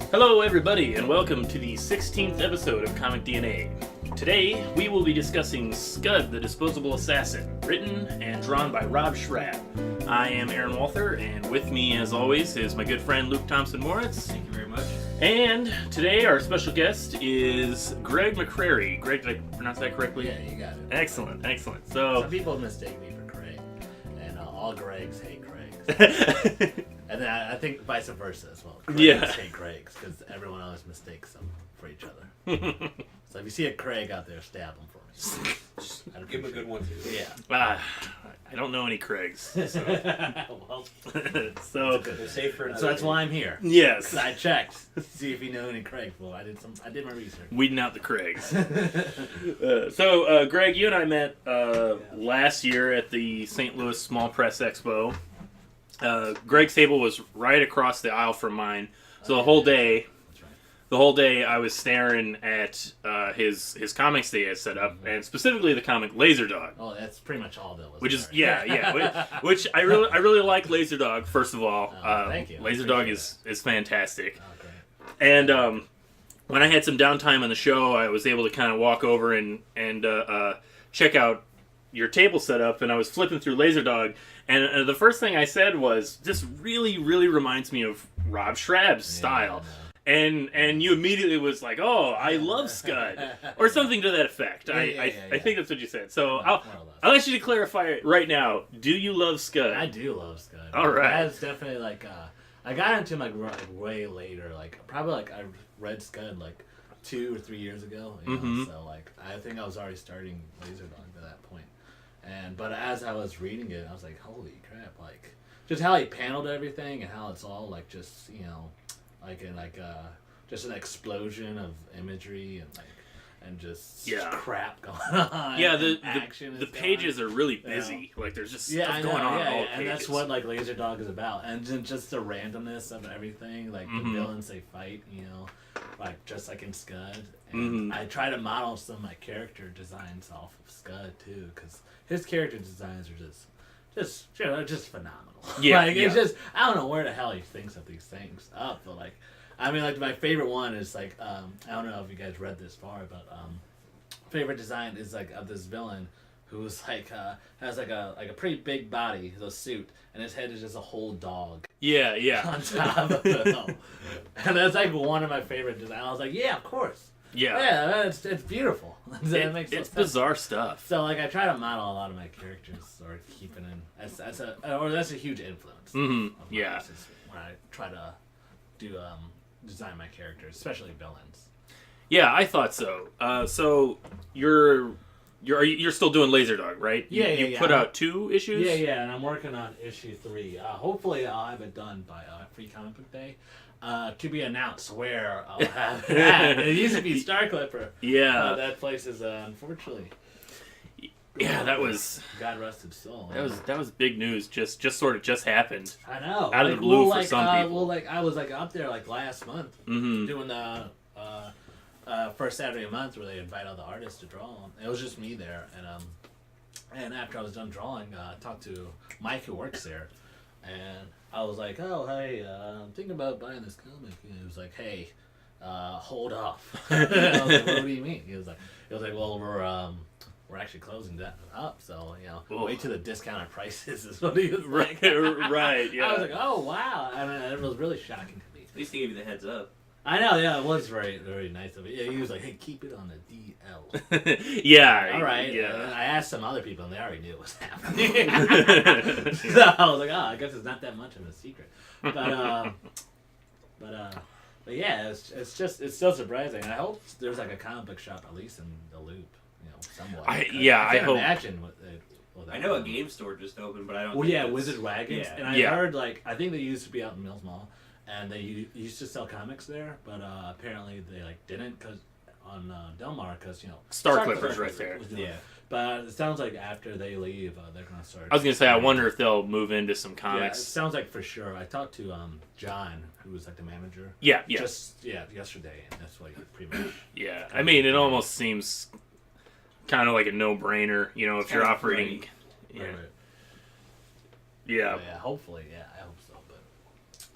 Hello everybody, and welcome to the 16th episode of Comic DNA. Today, we will be discussing Scud, the Disposable Assassin, written and drawn by Rob Schrab. I am Aaron Walther, and with me, as always, is my good friend Luke Thompson-Moritz. Thank you very much. And today, our special guest is Greg McCrary. Greg, did I pronounce that correctly? Yeah, you got it. Excellent, excellent. So, some people mistake me for Craig, and all Gregs hate Craigs. And then I think vice versa as well. Craigs hate Craigs, because everyone always mistakes them for each other. So if you see a Craig out there, stab him for me. I'd give him a good one too. Yeah. I don't know any Craigs. So, Well, so They're safe for another so that's day. why I'm here. yes, I checked to see if you know any Craigs. Well, I did my research. weeding out the Craigs. Greg, you and I met last year at the St. Louis Small Press Expo. Greg's table was right across the aisle from mine, so the whole day, I was staring at his comics that he had set up, and specifically the comic Laser Dog. Oh, that's pretty much all that was. Which is there. which I really like Laser Dog. First of all, thank you. Laser Dog is fantastic. Oh, great. And when I had some downtime on the show, I was able to kind of walk over and check out your table setup, and I was flipping through Laser Dog, and the first thing I said was, "This really reminds me of Rob Schrab's style." And you immediately was like, "Oh, I love Scud," or something to that effect. I think that's what you said. So I'll ask you to clarify it right now. Do you love Scud? I do love Scud. All right. That's definitely like I got into him like way later. Like probably like I read Scud like 2 or 3 years ago. You know? So like I think I was already starting Laser Dog at that point. But as I was reading it, I was like, holy crap! Like just how he paneled everything and how it's all like just like in like just an explosion of imagery and just crap going on. Yeah, action. the pages are really busy. Like there's just stuff going on all the pages. And that's what like Laser Dog is about. And then just the randomness of everything, like the villains they fight, like just like in Scud. And I try to model some of my character designs off of Scud too, because his character designs are just phenomenal. Yeah, It's just I don't know where the hell he thinks of these things up, but like I mean like my favorite one is like I don't know if you guys read this far, but favorite design is like of this villain who's like has like a pretty big body, a suit, and his head is just a whole dog. Yeah. On top of it. And that's like one of my favorite designs. I was like, yeah, of course. Yeah, it's beautiful. It's bizarre stuff. So like I try to model a lot of my characters or keep it in. That's a huge influence. Yeah. When I try to do design my characters, especially villains. Yeah, I thought so. So you're still doing Laser Dog, right? You put out 2 issues? Yeah, and I'm working on issue 3. Hopefully I'll have it done by Free Comic Book Day. To be announced where I'll have it at. It used to be Star Clipper. Yeah. That place is unfortunately. Yeah, that was God rest its soul. That was big news. Just happened. I know. Out of the blue for some people. Well, like I was like up there like last month doing the first Saturday of the month where they invite all the artists to draw. It was just me there, and after I was done drawing, I talked to Mike who works there, and I was like, "Oh, hey, I'm thinking about buying this comic." And he was like, "Hey, hold off." I was like, "What do you mean?" He was like, "Well, we're actually closing that up, so wait till the discounted prices." Is what he was like. Right. Yeah. I was like, "Oh wow!" I mean, it was really shocking to me. At least he gave you the heads up. I know, yeah, it was very, very nice of it. Yeah, he was like, "Hey, keep it on the DL." Yeah. All right. Yeah. And I asked some other people, and they already knew it was happening. So I was like, "Oh, I guess it's not that much of a secret." But yeah, it's still surprising. I hope there's like a comic book shop at least in the Loop, somewhat. I hope. Imagine I know a game store just opened, but I don't. Well, think yeah, it's... Wizard Wagons, Yeah. and I heard like I think they used to be out in Mills Mall, and they used to sell comics there, but apparently they like didn't because on Del Mar because Star Clipper's right there. Yeah, but it sounds like after they leave, they're gonna start. I was gonna say, I wonder if they'll move into some Yeah, it comics. sounds like for sure. I talked to John, who was like the manager. Yeah. Just yesterday, and that's what he pretty much. Yeah. I mean, it almost seems kind of like a no-brainer, if you're operating. Right. Yeah. Yeah. Hopefully, I hope so.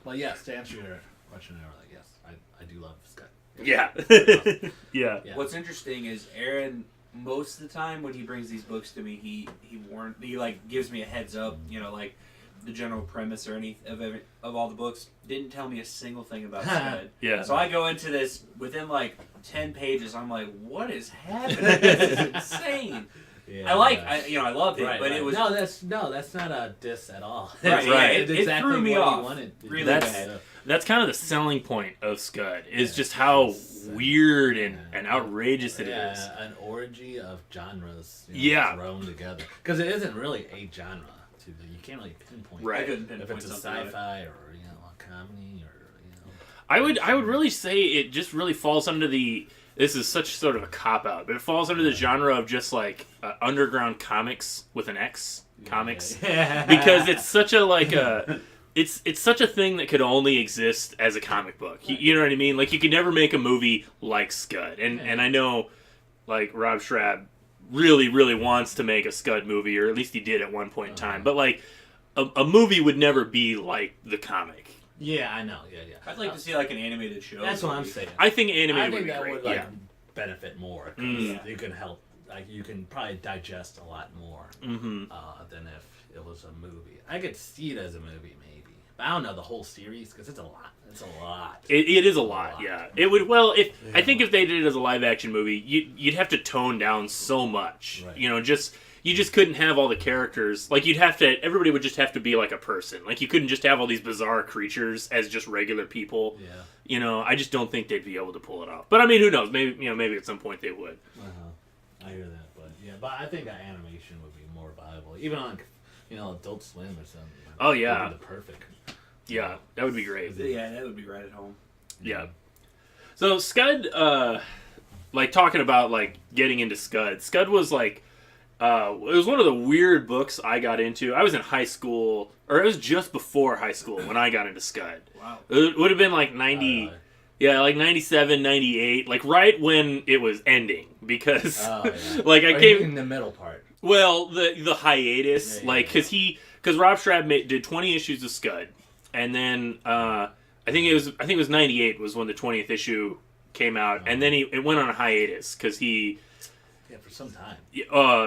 But yes, to answer your question, like yes, I do love Scud. Yeah. Yeah. What's interesting is Aaron, most of the time when he brings these books to me, he like gives me a heads up, like the general premise or any of all the books. Didn't tell me a single thing about Scud. Yeah. So I go into this within like 10 pages. I'm like, what is happening? This is insane. Yeah, I loved it, but it was that's not a diss at all. Right. It exactly threw me what off. he wanted. Really bad. That's kind of the selling point of Scud, is just how weird and outrageous it is. An orgy of genres thrown together. Because it isn't really a genre. You can't really pinpoint right. if it's a sci-fi or a comedy or I would really say it just really falls under the. This is such sort of a cop out, but it falls under the genre of just like underground comics with an X comics, because it's such a it's such a thing that could only exist as a comic book. You know what I mean? Like you could never make a movie like Scud, and I know like Rob Schrab really wants to make a Scud movie, or at least he did at one point in time. But like a movie would never be like the comic. Yeah, I know. Yeah. I'd like to see like an animated show. That's what I'm saying. I think animated would be that great. would benefit more. You can help. Like you can probably digest a lot more than if it was a movie. I could see it as a movie maybe, but I don't know the whole series because it's a lot. It's a lot. It is a lot. Yeah. It would. Well, I think if they did it as a live action movie, you'd have to tone down so much. Right. You just couldn't have all the characters. Like, everybody would just have to be like a person. Like, you couldn't just have all these bizarre creatures as just regular people. Yeah. I just don't think they'd be able to pull it off. But, I mean, who knows? Maybe at some point they would. I hear that. But I think animation would be more viable. Even on, Adult Swim or something. Oh, yeah. That would be the perfect. Yeah, that would be great. Yeah, that would be right at home. Yeah. So, Scud, like, talking about, like, getting into Scud. Scud was, like... it was one of the weird books I got into. I was in high school, or it was just before high school when I got into Scud. Wow. It would have been like 90, like 97, 98, like right when it was ending, because like I came in the middle part. Well, the hiatus, because Rob Schrab did 20 issues of Scud, and then I think it was 98 was when the 20th issue came out, and then it went on a hiatus because he. Yeah, for some time.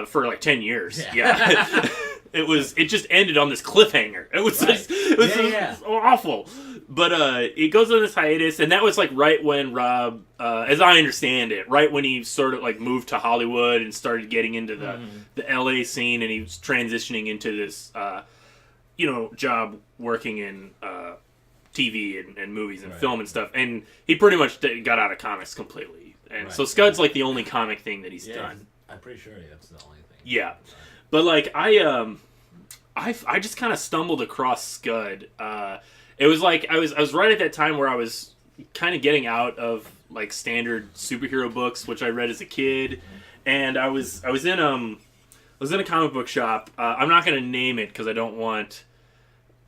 For like 10 years. Yeah. It just ended on this cliffhanger. It was just awful. But it goes on this hiatus, and that was like right when Rob, as I understand it, right when he sort of like moved to Hollywood and started getting into the LA scene, and he was transitioning into this job working in TV and movies and film and stuff. And he pretty much got out of comics completely. And so Scud's like the only comic thing that he's done. I'm pretty sure that's the only thing. Yeah, but like I just kind of stumbled across Scud. It was like I was right at that time where I was kind of getting out of like standard superhero books, which I read as a kid, and I was in a comic book shop. I'm not going to name it because I don't want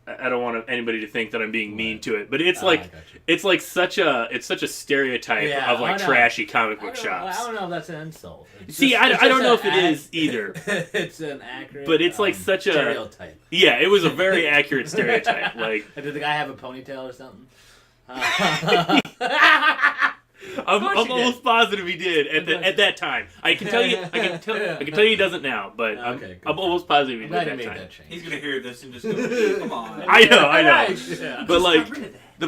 anybody to think that I'm being mean to it, but it's like such a stereotype of like trashy comic book shops. I don't know if that's an insult. I don't know if it is either. It's an accurate, but it's like such a stereotype. Yeah, it was a very accurate stereotype. Like, did the guy have a ponytail or something? I'm almost positive he did at that time. I can tell you he doesn't now, but I'm almost positive he did at that time. He's gonna hear this and just go, come on. I know. Yeah. But like the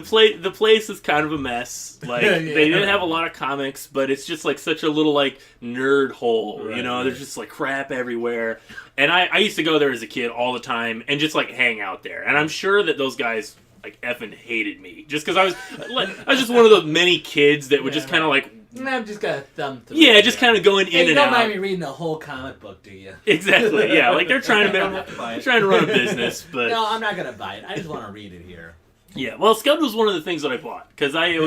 place is kind of a mess. Like they didn't have a lot of comics, but it's just like such a little like nerd hole. Right, there's just like crap everywhere. And I used to go there as a kid all the time and just like hang out there. And I'm sure that those guys like effing hated me just because I was just one of those many kids that would just kind of like. I've just got a thumb through. Yeah, just kind of going in and out. Don't mind me reading the whole comic book, do you? Exactly. Yeah, like they're trying to run a business, but no, I'm not gonna buy it. I just want to read it here. Yeah, well, Scud was one of the things that I bought because I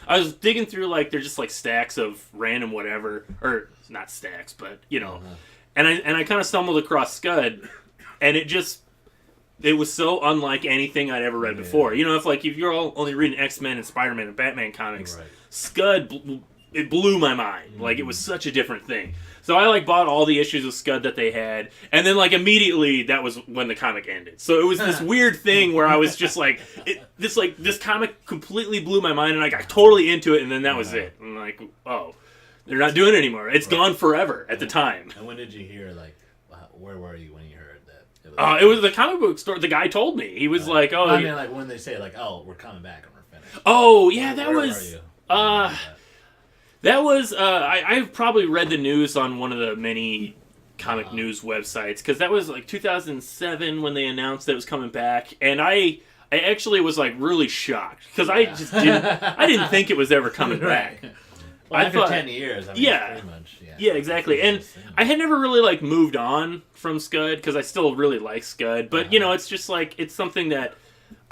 was digging through like they're just like stacks of random whatever, or not stacks, but and I kind of stumbled across Scud, and it was so unlike anything I'd ever read before. If you're all only reading X-Men and Spider-Man and Batman comics, Scud it blew my mind. Like, it was such a different thing. So I like bought all the issues of Scud that they had, and then like immediately that was when the comic ended. So it was this weird thing where I was just like, this comic completely blew my mind, and I got totally into it, and then that was it. I'm like, oh, they're not doing it anymore. It's gone forever at the time. And when did you hear, like, where were you when you heard that? It was the comic book store. The guy told me. He was like, oh, I mean, like when they say like, oh, we're coming back and we're finished. Oh yeah, that Where was. were you? That was, I've probably read the news on one of the many comic news websites, because that was like 2007 when they announced that it was coming back, and I actually was like really shocked, because I just didn't think it was ever coming back. Well, I after thought, 10 years, I mean, yeah, pretty much, yeah, exactly, and I had never really like moved on from Scud, because I still really like Scud, but you know, it's just like, it's something that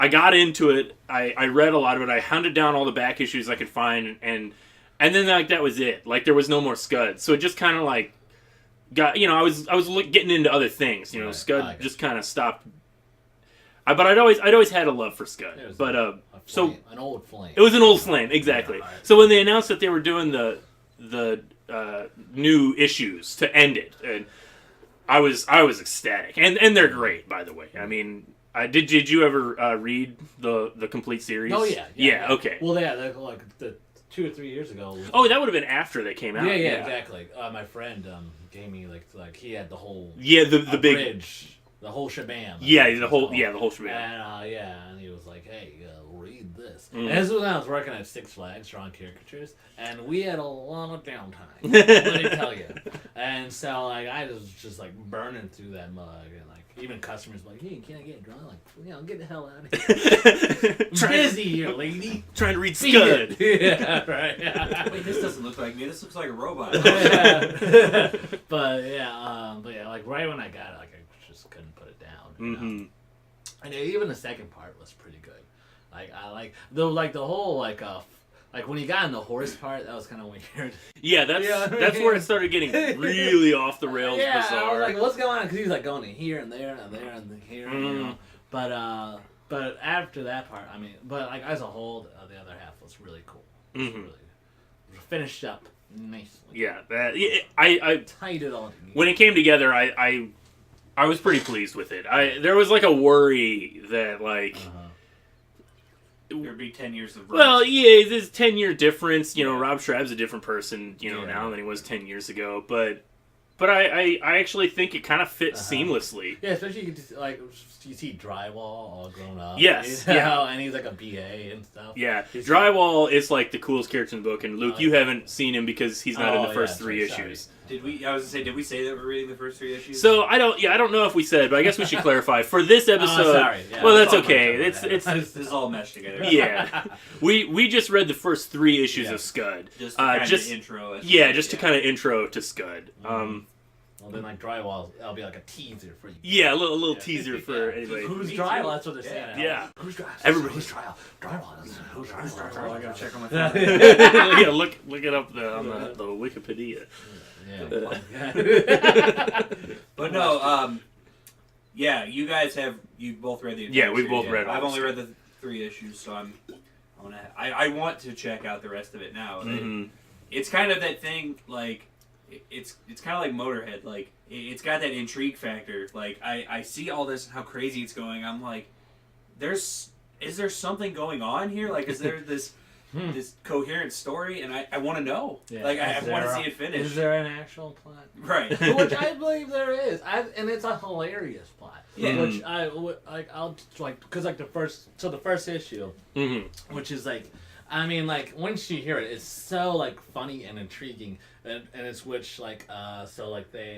I got into it, I read a lot of it, I hunted down all the back issues I could find, and then like that was it. Like there was no more Scud, so it just kind of like got, you know, I was getting into other things. You know, Scud just kind of stopped. But I'd always had a love for Scud. But so an old flame. It was an old flame, exactly. Yeah, so when they announced that they were doing the new issues to end it, and I was ecstatic, and they're great, by the way. I mean. Did you ever read the complete series? Oh yeah. Okay. Well, yeah, like the 2 or 3 years ago. Oh, that would have been after they came out. Yeah, exactly. My friend gave me like he had the whole the big bridge, the whole shebang. The whole shebang. And he was like, hey, read this. And this was when I was working at Six Flags drawing caricatures, and we had a lot of downtime. Let me tell you. And so like I was just like burning through that mug, and like even customers were like, hey, can I get a drawing? Like, you know, get the hell out of here. I'm busy here, lady. Trying to read Scud. Yeah, right. Wait, this doesn't look like me. This looks like a robot. But yeah, like right when I got it, like I just couldn't put it down. You know? And even the second part was pretty good. Like I like the whole like when he got in the horse part, that was kind of weird. Yeah, that's where it started getting really off the rails, bizarre. I was like, what's going on? Because he was like going to here and there and there and here, you know. But after that part, I mean, but like as a whole, the other half was really cool. It was really finished up nicely. Yeah, I tied it all together. When it came together, I was pretty pleased with it. There was like a worry that like. There'd be 10 years of rust. Well, yeah, there's a 10-year difference. You know, Rob Schrab's a different person, you know, now than he was 10 years ago. But I actually think it kind of fits seamlessly. Yeah, especially you see Drywall all grown up. Yes, and he's like a BA and stuff. Yeah, Drywall is like the coolest character in the book, and Luke, you haven't seen him because he's not in the first 3 issues. Did we say that we're reading the first 3 issues? So I don't know if we said, but I guess we should clarify for this episode. Sorry. Yeah, well, that's okay. It's this is all meshed together. Yeah, we just read the first 3 issues of Scud. Just to kind of intro. Just to kind of intro to Scud. Well, then like Drywall, that'll be like a teaser for you. Yeah, a little teaser for anybody. Who's Drywall? That's what they're saying. Yeah. Who's Drywall? Everybody's Drywall. Who's Drywall? I gotta check on my phone. Yeah, look it up on the Wikipedia. Yeah. But no, you guys you both read the entire we've both read all I've only Scud. read the 3 issues, so I want to check out the rest of it now. It's kind of that thing, like it's kind of like Motorhead, like it's got that intrigue factor. Like I see all this and how crazy it's going. I'm like, is there something going on here? Like, is there this coherent story? And I want to know. Yeah. Like I want to see it finish. Is there an actual plot? Right. Which I believe there is, and it's a hilarious plot. Yeah. Which I'll like because like the first issue, which is like. I mean, like, once you hear it, it's so, like, funny and intriguing, and it's which, like, so, I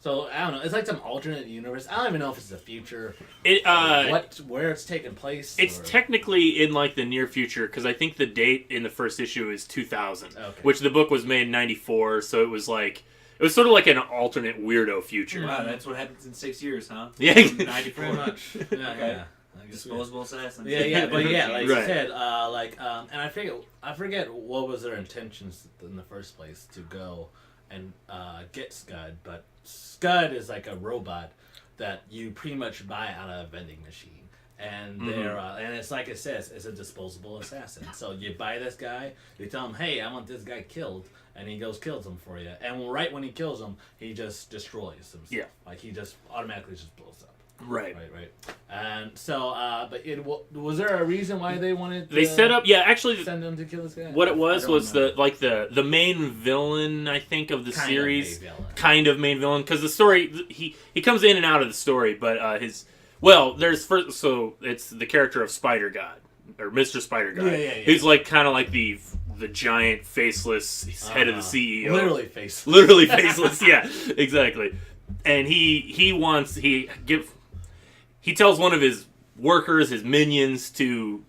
don't know, it's like some alternate universe. I don't even know if it's the future, where it's taking place. It's technically in, like, the near future, because I think the date in the first issue is 2000, which the book was made in 94, so it was, like, it was sort of like an alternate weirdo future. Wow, that's what happens in 6 years, huh? Yeah. 94. Pretty much. Yeah. Disposable Assassin. Yeah, but yeah, like right. you said, and I forget what was their intentions in the first place to go and get Scud, but Scud is like a robot that you pretty much buy out of a vending machine, And they're and it's like it says, it's a disposable assassin. So you buy this guy, you tell him, hey, I want this guy killed, and he goes kills him for you. And right when he kills him, he just destroys himself. Yeah. Like he just automatically just blows up. Right. And so, but was there a reason why they wanted to They set up, actually, send him to kill this guy? what it was the main villain, I think, of the series. Kind of main villain. Because the story, he comes in and out of the story, but so it's the character of Spider God, or Mr. Spider God. He's like kind of like the giant faceless head of the CEO. Literally faceless. Literally faceless, yeah, exactly. And he tells one of his workers, his minions, to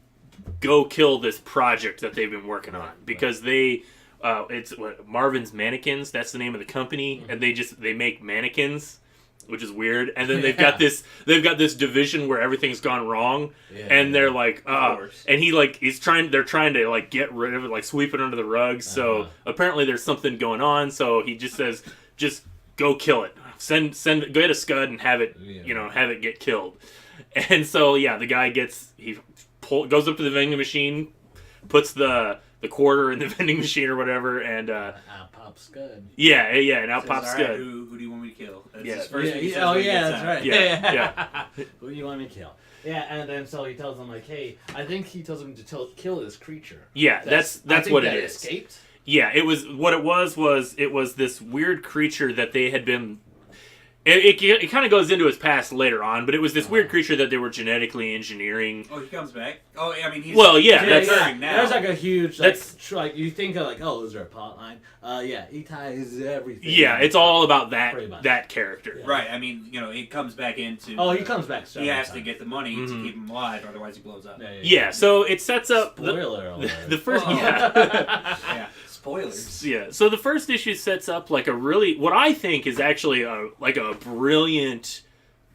go kill this project that they've been working on because it's Marvin's Mannequins. That's the name of the company, and they make mannequins, which is weird. And then they've got this division where everything's gone wrong, and they're like, and they're trying to like get rid of it, like sweep it under the rug. So apparently there's something going on. So he just says, just go kill it. Go get a Scud and have it, have it get killed. And so the guy goes up to the vending machine, puts the quarter in the vending machine or whatever, and out pops Scud. And out pops Scud. Right, who do you want me to kill? That's his first that's right. Yeah. Who do you want me to kill? Yeah, and then so he tells them like, hey, I think he tells them to kill this creature. Yeah, that's what it is. Escaped. Yeah, it was this weird creature that they had been. It kind of goes into his past later on, but it was this weird creature that they were genetically engineering. Oh, he comes back? Oh, I mean, he's... That's now. There's like a huge... Like you think of like, oh, is there a plot line? He ties everything. Yeah, it's all about that character. Yeah. Right, I mean, it comes back into... Oh, he comes back. He has to get the money to keep him alive, otherwise he blows up. So it sets up... Spoiler alert. The first... Yeah. Spoilers. Yeah, so the first issue sets up like a really, what I think is actually a brilliant,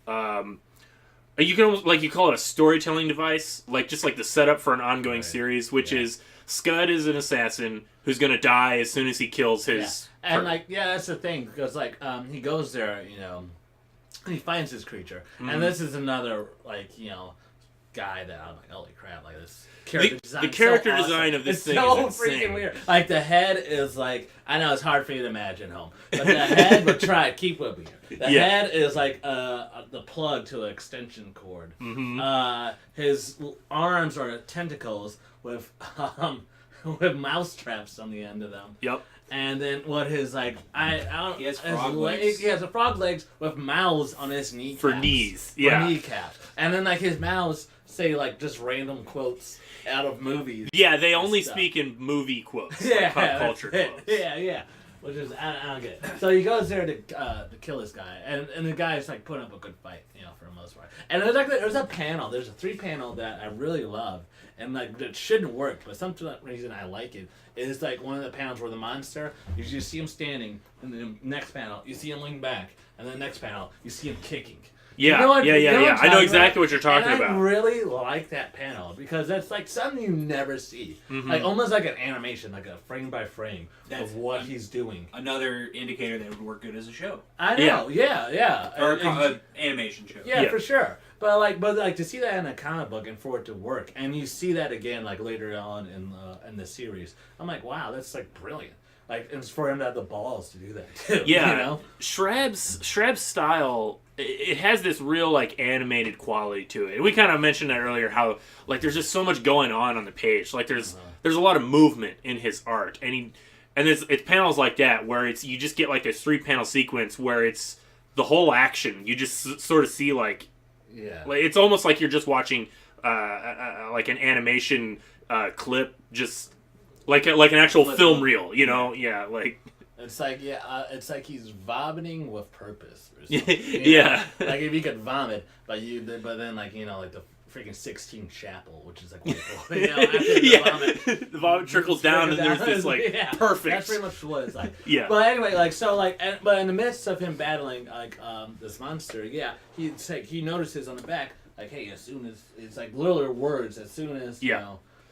you can almost, like you call it a storytelling device, like just like the setup for an ongoing series, which is Scud is an assassin who's gonna die as soon as he kills his. And that's the thing because he goes there, and he finds his creature, and this is another guy that I'm like, holy crap, like this. The character design of this thing is insane. Freaking weird. Like the head is like, I know it's hard for you to imagine home, but the head, but try it, keep with me. The head is like the plug to an extension cord. His arms are tentacles with mouse traps on the end of them. Yep. And then what his like he has frog legs. He has a frog legs with mouths on his kneecaps. For knees. For kneecaps. And then his mouths say just random quotes out of movies. Yeah, they only speak in movie quotes. Like pop culture quotes. Yeah. Which is I don't get it. So he goes there to kill this guy, and the guy's putting up a good fight, for the most part. And there's a panel. There's a 3-panel that I really love, and it shouldn't work, but some reason I like it. Is one of the panels where the monster, you just see him standing, and the next panel you see him lean back, and then the next panel you see him kicking. Yeah, I know exactly what you're talking about. I really like that panel because that's something you never see. Almost like an animation, like a frame by frame of what he's doing. Another indicator that would work good as a show. I know, yeah. Or an animation show. Yeah, for sure. But to see that in a comic book and for it to work, and you see that again later on in the series, I'm like, wow, that's brilliant. It's for him to have the balls to do that too. Yeah, Schrab's style. It has this real animated quality to it. We kind of mentioned that earlier. How there's just so much going on the page. There's a lot of movement in his art, and it's panels like that where you just get this 3-panel sequence where it's the whole action. You just sort of see it's almost like you're just watching an animation clip, just like an actual film reel. It's like he's vomiting with purpose. Or something, if you could vomit, but then the freaking 16 Chapel, which is really cool. The vomit trickles down, and there's this perfect. That's pretty much what it's like. Yeah. But anyway, but in the midst of him battling this monster, he notices on the back hey, as soon as it's literal words, as soon as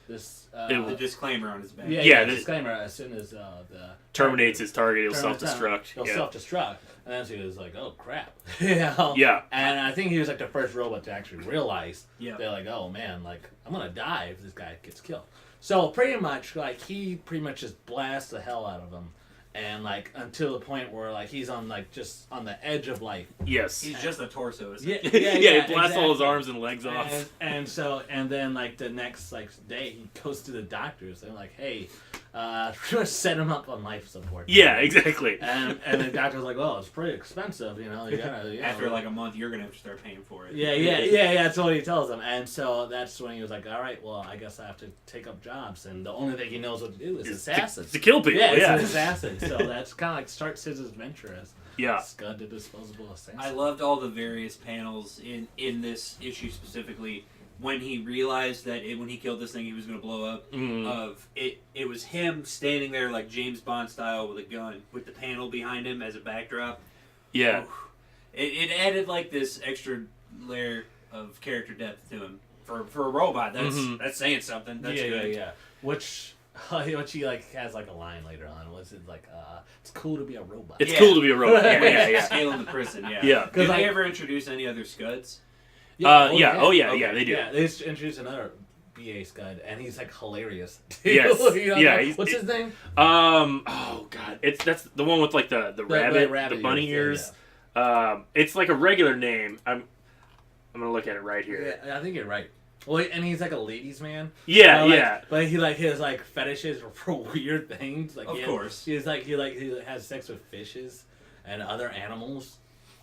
this The disclaimer on his back. the disclaimer as soon as the terminates his target, he'll self-destruct. He'll self-destruct, and then so he was like, "Oh crap!" Yeah. And I think he was like the first robot to actually realize. Yeah. They're like, "Oh man, like I'm gonna die if this guy gets killed." So pretty much, like he pretty much just blasts the hell out of him. And like until the point where like he's on like just on the edge of life. Yes, he's just a torso. He blasts all his arms and legs off. And then like the next like day he goes to the doctors. They're like, hey, set him up on life support. Yeah, exactly. And the doctor's like, well, it's pretty expensive, you know. You gotta, after like a month, you're gonna have to start paying for it. Yeah. That's what he tells them. And so that's when he was like, all right, well, I guess I have to take up jobs. And the only thing he knows what to do is assassin. To kill people. Yeah, he's an assassin. So that's kind of like starts his adventure as Scud the Disposable Assassin. I loved all the various panels in this issue specifically when he realized that when he killed this thing he was going to blow up. Of it was him standing there like James Bond style with a gun with the panel behind him as a backdrop. Yeah, it added like this extra layer of character depth to him for a robot. That's saying something. That's good. Yeah. Which he like has like a line later on. Was it like it's cool to be a robot? It's cool to be a robot. Yeah. Scaling the prison. Yeah. Did they ever introduce any other Scuds? They do. Yeah, they introduced another BA Scud, and he's like hilarious. Yes. What's his name? Oh god, that's the one with like the rabbit, the bunny ears. Yeah. It's like a regular name. I'm gonna look at it right here. Yeah, I think you're right. Well, and he's like a ladies' man. Yeah. But he like his like fetishes for weird things. Like of course, he has sex with fishes and other animals.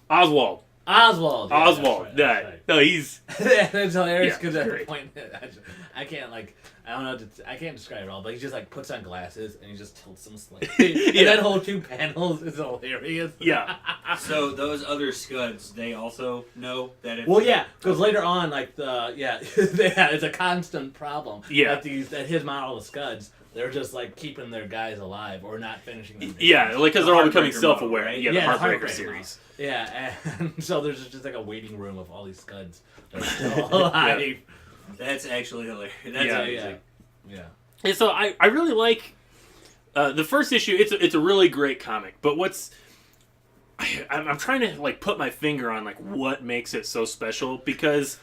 Oswald. That's right. No, he's. It's hilarious because at the point I can't like I don't know I can't describe it all, but he just like puts on glasses and he just tilts them slightly. And that whole 2 panels is hilarious. Yeah. So those other Scuds, they also know that it's... Well, yeah, because later on, like it's a constant problem. Yeah. That his model of Scuds, they're just like keeping their guys alive or not finishing them. Yeah, like because they're all becoming self-aware. Right? Yeah, the Heartbreaker series. Yeah, and so there's just like a waiting room of all these Scuds that are still alive. That's actually hilarious. That's amazing. Yeah. And so I really like the first issue. It's a really great comic, but I'm trying to like put my finger on like what makes it so special because.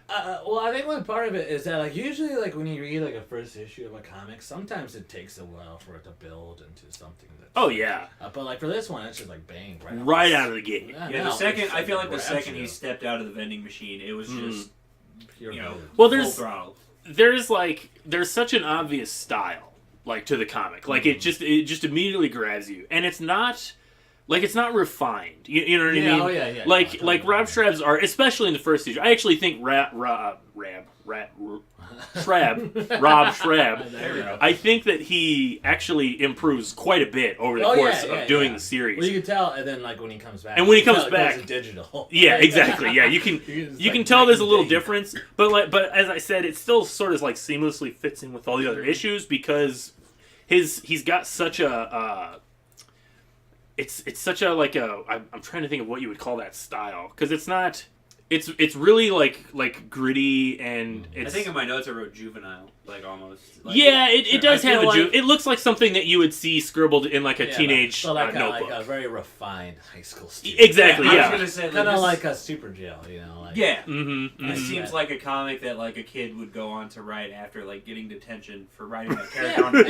Well, I think one part of it is that like usually like when you read like a first issue of a comic, sometimes it takes a while for it to build into something that's... Oh yeah. But like for this one, it's just like bang right out of the gate. Yeah, I feel like the second he stepped out of the vending machine, it was just well, full throttle. There's such an obvious style like to the comic, like it just immediately grabs you, and it's not refined. You know what I mean? Oh, yeah. Like Rob Schrab's art, especially in the first issue. I actually think Rob Schrab. I think that he actually improves quite a bit over the course of doing the series. Well, you can tell, and then like when he comes back, it's digital. Yeah, exactly. Yeah, you can tell there's a little difference, but as I said, it still sort of like seamlessly fits in with all the other issues because he's got such a. It's such a like a I'm trying to think of what you would call that style because it's not it's really like gritty and it's, I think in my notes I wrote juvenile like almost like, it does have it looks like something that you would see scribbled in like a teenage notebook, like a very refined high school student. Exactly. I was gonna say kind of like a super jail, you know. Like, It seems like a comic that like a kid would go on to write after like getting detention for writing that character on the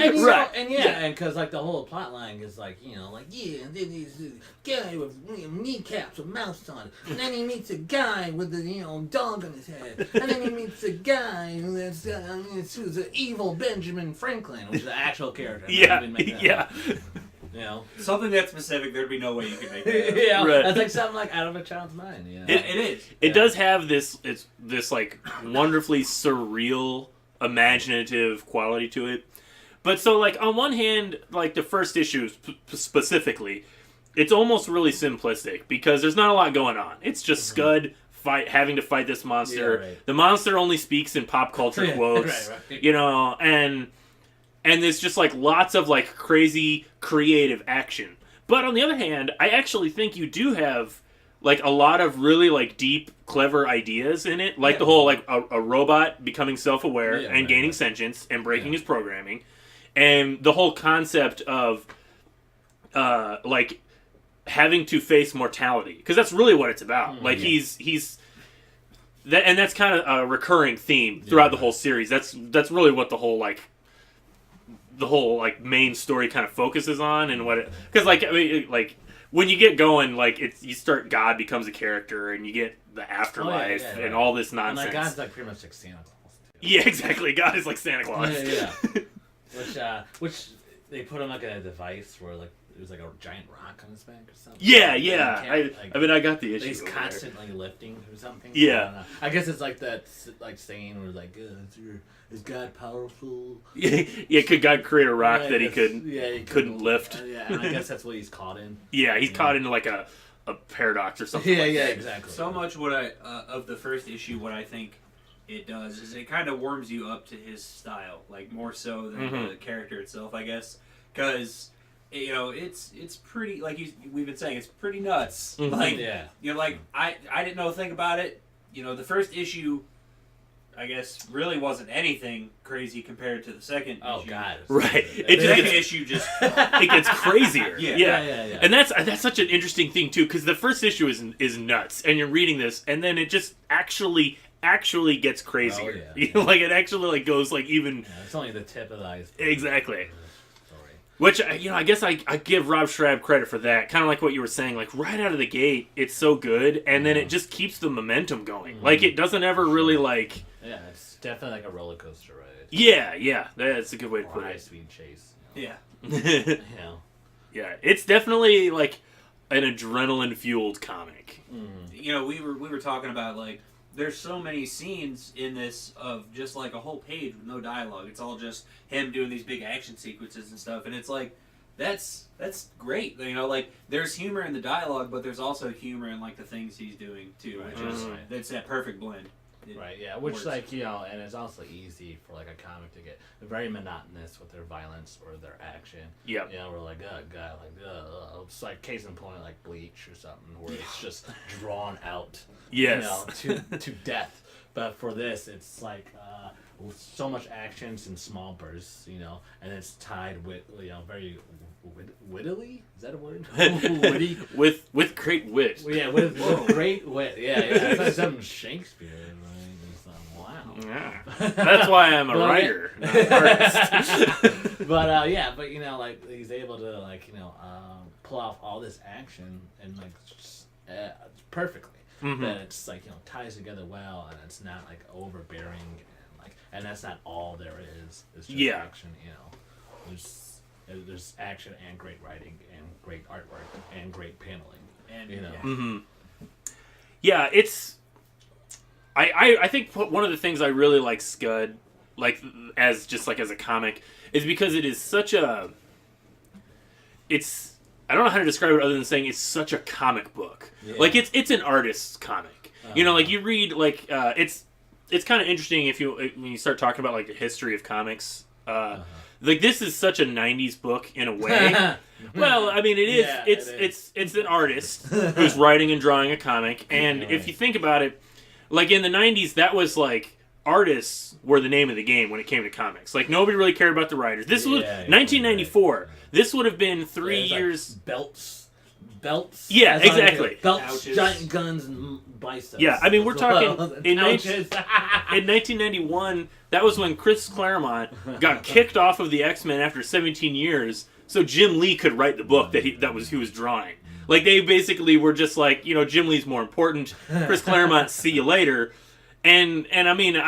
and because like the whole plot line is like and then he's a guy with kneecaps with mouths on it, and then he meets a guy with the dog on his head, and then he meets a guy who's an evil Benjamin Franklin, which is the actual character. Something that specific, there'd be no way you could make that. That's like something like out of a child's mind. It is. It does have this like wonderfully surreal, imaginative quality to it. But so like on one hand, like the first issue specifically, it's almost really simplistic because there's not a lot going on. It's just Scud having to fight this monster. Yeah, right. The monster only speaks in pop culture quotes, right. And there's just like lots of like crazy creative action. But on the other hand, I actually think you do have like a lot of really like deep, clever ideas in it, like the whole like a robot becoming self-aware and gaining sentience and breaking his programming, and the whole concept of like having to face mortality, because that's really what it's about. Like he's that, and that's kind of a recurring theme throughout the whole series. That's really what the whole main story kind of focuses on, and what it, because like I mean like. When you get going, like you start, God becomes a character, and you get the afterlife and all this nonsense. And like God's like pretty much like Santa Claus. Too. Yeah, exactly. God is like Santa Claus. Which they put him like in a device where like it was like a giant rock on his back or something. Yeah. I mean, I got the issue. He's constantly lifting or something. Yeah. I guess it's like that, like saying where like, is God powerful? Yeah, could God create a rock that he couldn't lift? And I guess that's what he's caught in. Yeah, he's caught into like a paradox or something. Yeah, exactly. So much what I of the first issue, what I think it does is it kind of warms you up to his style, like more so than the character itself, I guess, because it's pretty, like we've been saying, it's pretty nuts. Like like I didn't know a thing about it. The first issue, I guess, really wasn't anything crazy compared to the second issue. Oh God! Right. The second issue just it gets crazier. Yeah. And that's such an interesting thing too, because the first issue is nuts, and you're reading this, and then it just actually gets crazier. Like it actually like goes like even. Yeah, it's only the tip of the iceberg. Exactly. Which, I guess I give Rob Schrab credit for that. Kind of like what you were saying. Like, right out of the gate, it's so good. And then it just keeps the momentum going. Like, it doesn't ever really, like... Yeah, it's definitely like a roller coaster ride. Yeah. That's a good way to put it. High-speed chase. Yeah. Yeah, it's definitely, like, an adrenaline-fueled comic. We were talking about, like, there's so many scenes in this of just like a whole page with no dialogue. It's all just him doing these big action sequences and stuff, and it's like that's great. Like there's humor in the dialogue, but there's also humor in like the things he's doing too, which is that's that perfect blend. Which works. Like and it's also easy for like a comic to get very monotonous with their violence or their action. Yep. We're like, God, like, it's like case in point, like Bleach or something, where it's just drawn out. Yes. To death. But for this, it's like so much actions in small bursts, and it's tied with very wittily. Is that a word? Witty. with great wit. Well, with great wit. Yeah. It's like something Shakespeare. Wow. Yeah. That's why I'm a writer, not an artist. But like he's able to pull off all this action and like perfectly. That it's like ties together well, and it's not like overbearing, and that's not all there is. It's just action. There's action and great writing and great artwork and great paneling, and Yeah, it's. I think one of the things I really like Scud, like as a comic, is because it is such a. It's. I don't know how to describe it other than saying it's such a comic book. Yeah. Like it's an artist's comic. Like you read like it's kind of interesting when you start talking about like the history of comics. Like this is such a '90s book in a way. Well, I mean it is. Yeah, it's an artist who's writing and drawing a comic, and if you think about it, like in the '90s, that was like. Artists were the name of the game when it came to comics. Like nobody really cared about the writers. This was 1994. Right. This would have been 3 years. Like belts. Yeah, exactly. Belts, ouches. Giant guns, and biceps. Yeah, I mean we're talking in 1991. That was when Chris Claremont got kicked off of the X-Men after 17 years, so Jim Lee could write the book that he was drawing. Like they basically were just like Jim Lee's more important. Chris Claremont, see you later. And I mean,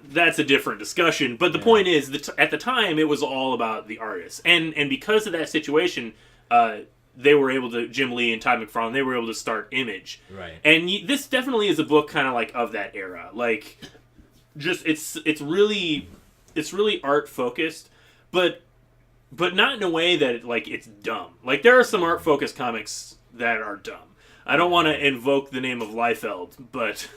that's a different discussion. But the point is that at the time, it was all about the artists. And because of that situation, they were able to, Jim Lee and Todd McFarlane, they were able to start Image. Right. And this definitely is a book kind of like of that era. Like, just, it's really art focused, but not in a way that, like, it's dumb. Like, there are some art focused comics that are dumb. I don't want to invoke the name of Liefeld, but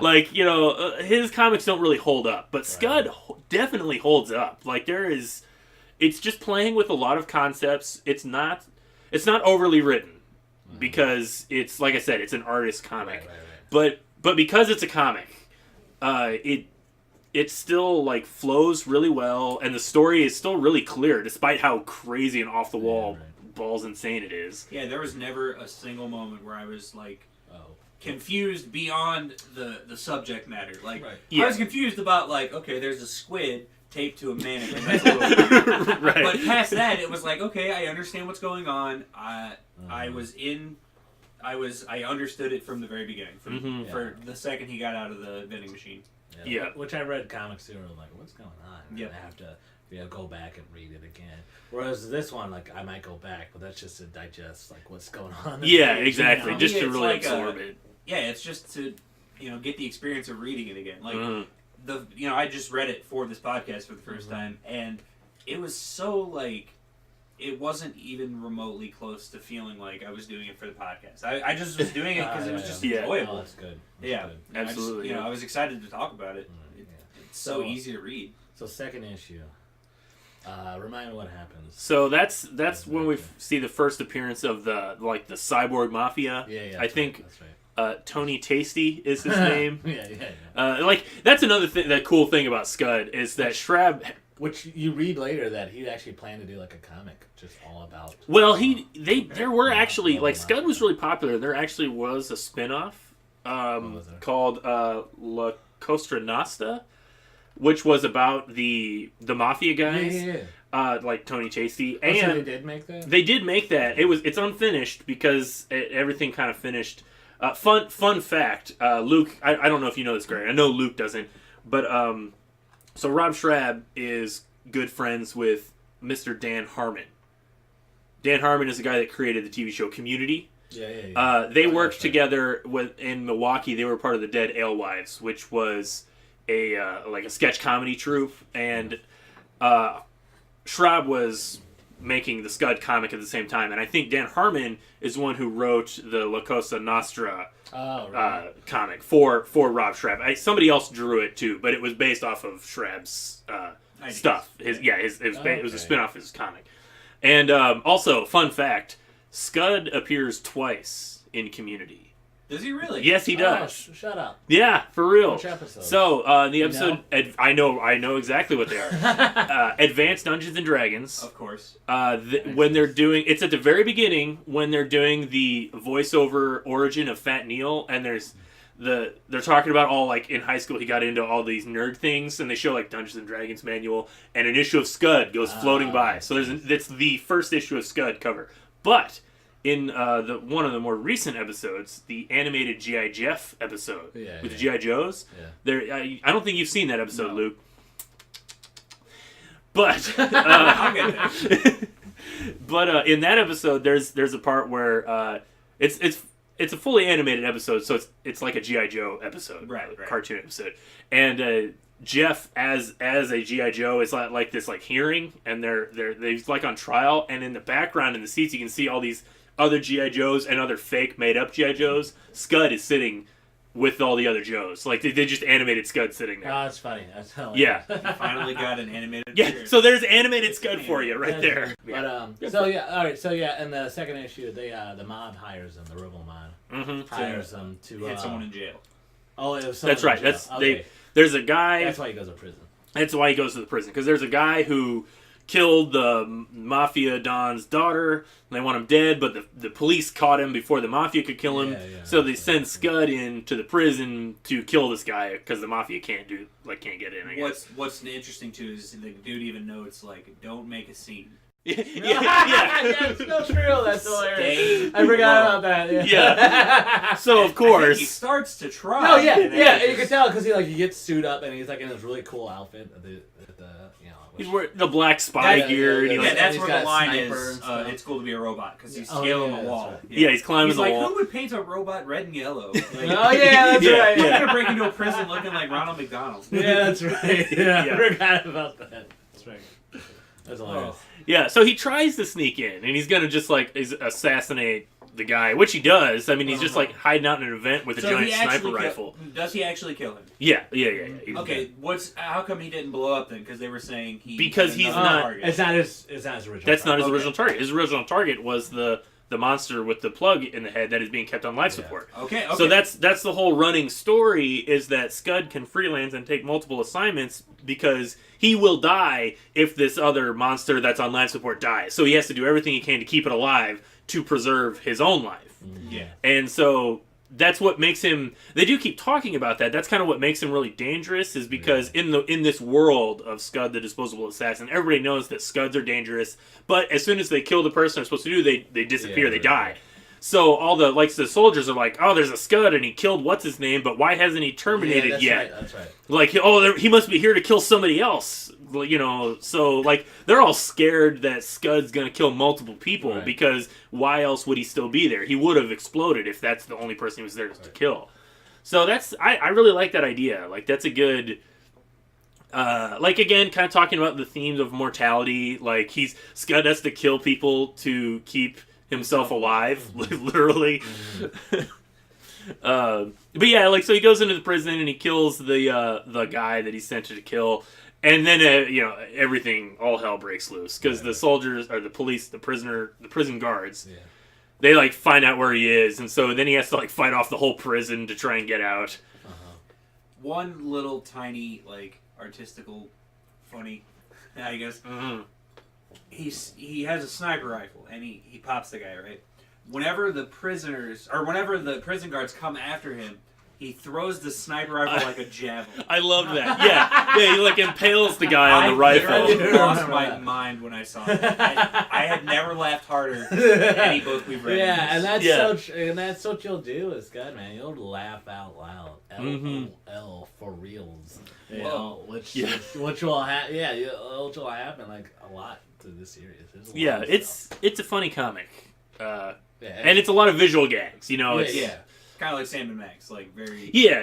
like his comics don't really hold up. But Scud definitely holds up. Like it's just playing with a lot of concepts. It's not overly written. because it's, like I said, it's an artist comic. Right. But because it's a comic, it still like flows really well, and the story is still really clear, despite how crazy and off the wall, balls insane it is. Yeah, there was never a single moment where I was like confused beyond the subject matter. Like I was confused about like, okay, there's a squid taped to a mannequin. That's a little weird. Right. But past that, it was like, okay, I understand what's going on. I understood it from the very beginning. For the second he got out of the vending machine. Yeah. Which I read comics too, and I'm like, what's going on? Yeah. I have to go back and read it again. Whereas this one, like, I might go back, but that's just to digest like what's going on. Yeah, exactly. You know? Just to really like absorb it. Yeah, it's just to get the experience of reading it again. Like I just read it for this podcast for the first time, and it was so like. It wasn't even remotely close to feeling like I was doing it for the podcast. I just was doing it because it was just enjoyable. Oh, that's good. That's good. Absolutely. I was excited to talk about it. It's so easy to read. So second issue. Remind me what happens. So that's when we see the first appearance of the cyborg mafia. Yeah. I think Tony Tasty is his name. Yeah. That's another thing. That cool thing about Scud is that Schrab. Which you read later that he actually planned to do like a comic just all about. Well, there were actually like Scud was really popular. There actually was a spinoff called La Cosa Nostra, which was about the mafia guys, like Tony Tasty. And so they did make that. They did make that. It's unfinished because everything kind of finished. Fun fact, Luke. I don't know if you know this, Greg. I know Luke doesn't, but so Rob Schrab is good friends with Mr. Dan Harmon. Dan Harmon is the guy that created the TV show Community. Yeah. They worked together in Milwaukee. They were part of the Dead Alewives, which was a sketch comedy troupe, and Schrab was making the Scud comic at the same time. And I think Dan Harmon is the one who wrote the La Cosa Nostra comic for Rob Schrab. Somebody else drew it too, but it was based off of Schrab's stuff. It was a spin-off of his comic. And also, fun fact, Scud appears twice in Community. Does he really? Yes, he does. Oh, shut up. Yeah, for real. Which episode? So, the episode... I know exactly what they are. Advanced Dungeons & Dragons. Of course. When they're doing... It's at the very beginning when they're doing the voiceover origin of Fat Neil, and they're talking about all, like, in high school he got into all these nerd things, and they show, like, Dungeons & Dragons manual, and an issue of Scud goes floating by. So it's the first issue of Scud cover. But... in one of the more recent episodes, the animated G.I. Jeff episode with the G.I. Joes, I don't think you've seen that episode, no. Luke. But but in that episode, there's a part where it's a fully animated episode, so it's like a G.I. Joe episode, right. Cartoon episode, and Jeff as a G.I. Joe is like this like hearing, and they're like on trial, and in the background in the seats you can see all these other G.I. Joes and other fake made-up G.I. Joes. Scud is sitting with all the other Joes. Like, they just animated Scud sitting there. Oh, that's funny. That's hilarious. Yeah. You finally got an animated Yeah, so there's animated Scud for you right there. But, alright, in the second issue, the mob hires them, the Rebel mob. Hires them to... hit someone in jail. Oh, it was someone That's right. in jail. There's a guy... That's why he goes to prison. That's why he goes to the prison. Because there's a guy who killed the mafia don's daughter, and they want him dead, but the police caught him before the mafia could kill him. So they send Scud into the prison to kill this guy because the mafia can't get in. I guess. What's interesting too is the dude even notes like, don't make a scene. Yeah, it's so true. That's hilarious. I forgot about that. Yeah. So of course I think he starts to try. No, yeah. You can tell because he gets suit up and he's like in this really cool outfit. He's wearing the black spy gear. That's where the line is. It's cool to be a robot because he's scaling the wall. Right. Yeah, he's climbing the wall. Who would paint a robot red and yellow? Like, that's right. He's gonna break into a prison looking like Ronald McDonald. Yeah, that's right. Yeah, I forgot about that. That's right. That's hilarious. Yeah, so he tries to sneak in, and he's gonna just assassinate the guy, which he does. I mean, he's just hiding out in an event with a giant sniper rifle. Does he actually kill him? Yeah. Okay, how come he didn't blow up then? Because they were saying because he's not. It's not his original. That's not his original target. His original target was the the monster with the plug in the head that is being kept on life support. Okay. So that's the whole running story, is that Scud can freelance and take multiple assignments because he will die if this other monster that's on life support dies. So he has to do everything he can to keep it alive to preserve his own life. Yeah. And so that's what makes him. They do keep talking about that. That's kind of what makes him really dangerous, is because in this world of Scud, the Disposable Assassin, everybody knows that Scuds are dangerous. But as soon as they kill the person they're supposed to do, they disappear. They die. Right. So all the soldiers are like, oh, there's a Scud and he killed what's his name, but why hasn't he terminated yet? Right, that's right. Like, oh, he must be here to kill somebody else. You know, so like they're all scared that Scud's gonna kill multiple people, right. because why else would he still be there? He would have exploded if that's the only person he was there to kill. So I really like that idea. Like, that's a good. Like, again, kind of talking about the themes of mortality. Like, Scud has to kill people to keep himself alive, literally. But yeah, like, so he goes into the prison and he kills the guy that he's sent to kill, and then everything, all hell breaks loose because the soldiers or the police, the prison guards, they like find out where he is, and so then he has to like fight off the whole prison to try and get out. One little tiny like artistical, funny, I guess. He has a sniper rifle and he pops the guy, right? Whenever the prison guards come after him, he throws the sniper rifle like a javelin. I love that. Yeah, he like impales the guy on the rifle. I lost my mind when I saw that. I had never laughed harder at any book we've read. Yeah, and that's what you'll do with Scud, man. You'll laugh out loud. LOL for reals. You know, which will happen like a lot to this series. Yeah, it's a funny comic. And it's a lot of visual gags, you know. It's kind of like Sam and Max, like very. Yeah.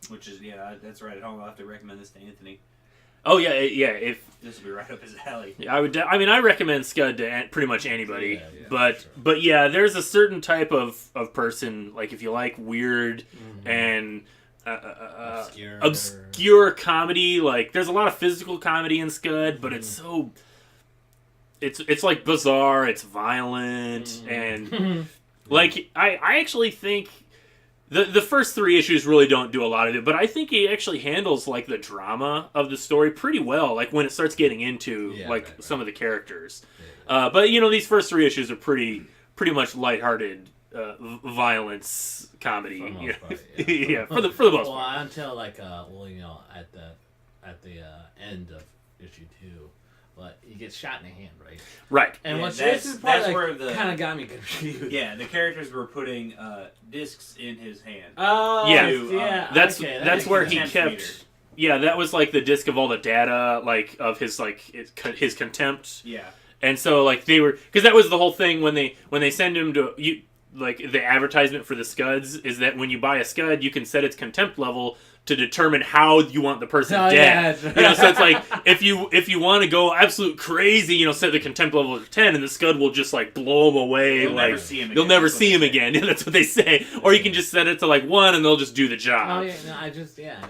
Which is that's right at home. I'll have to recommend this to Anthony. Oh yeah. If this will be right up his alley. I would. I recommend Scud to pretty much anybody. Yeah, but yeah, there's a certain type of person, like if you like weird and obscure comedy. Like there's a lot of physical comedy in Scud, but it's so. It's like bizarre. It's violent and. Like, I actually think the first 3 issues really don't do a lot of it, but I think he actually handles, like, the drama of the story pretty well, like, when it starts getting into, some of the characters. But, these first 3 issues are pretty much lighthearted violence comedy. For the most part, for the most part. Well, until, like, at the end of issue 2. But he gets shot in the hand, right? Right. And this is part where the kind of got me confused. Yeah, the characters were putting discs in his hand. Oh, yeah. That's where he kept. Meter. Yeah, that was like the disc of all the data, like of his his contempt. Yeah. And so like they were, because that was the whole thing when they send him to you. Like the advertisement for the Scuds is that when you buy a Scud, you can set its contempt level to determine how you want the person dead. Yeah, so it's like if you want to go absolute crazy, set the contempt level to 10, and the Scud will just like blow him away. You'll like never see him again. You'll never see him again. That's what they say. Or you can just set it to like 1, and they'll just do the job. Oh yeah, no,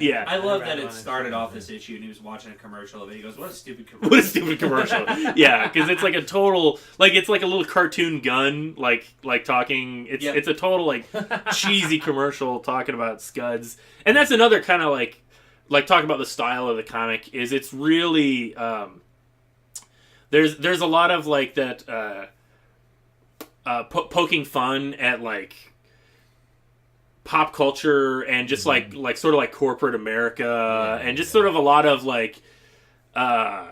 Yeah. I love that it started off this issue, and he was watching a commercial of it. He goes, "What a stupid commercial!" What a stupid commercial. Yeah, because it's like a total it's like a little cartoon gun like talking. It's a total like cheesy commercial talking about Scuds, and that's another kind of like talk about the style of the comic is it's really there's a lot of like that poking fun at like pop culture and just like sort of like corporate America and just sort of a lot of like I'm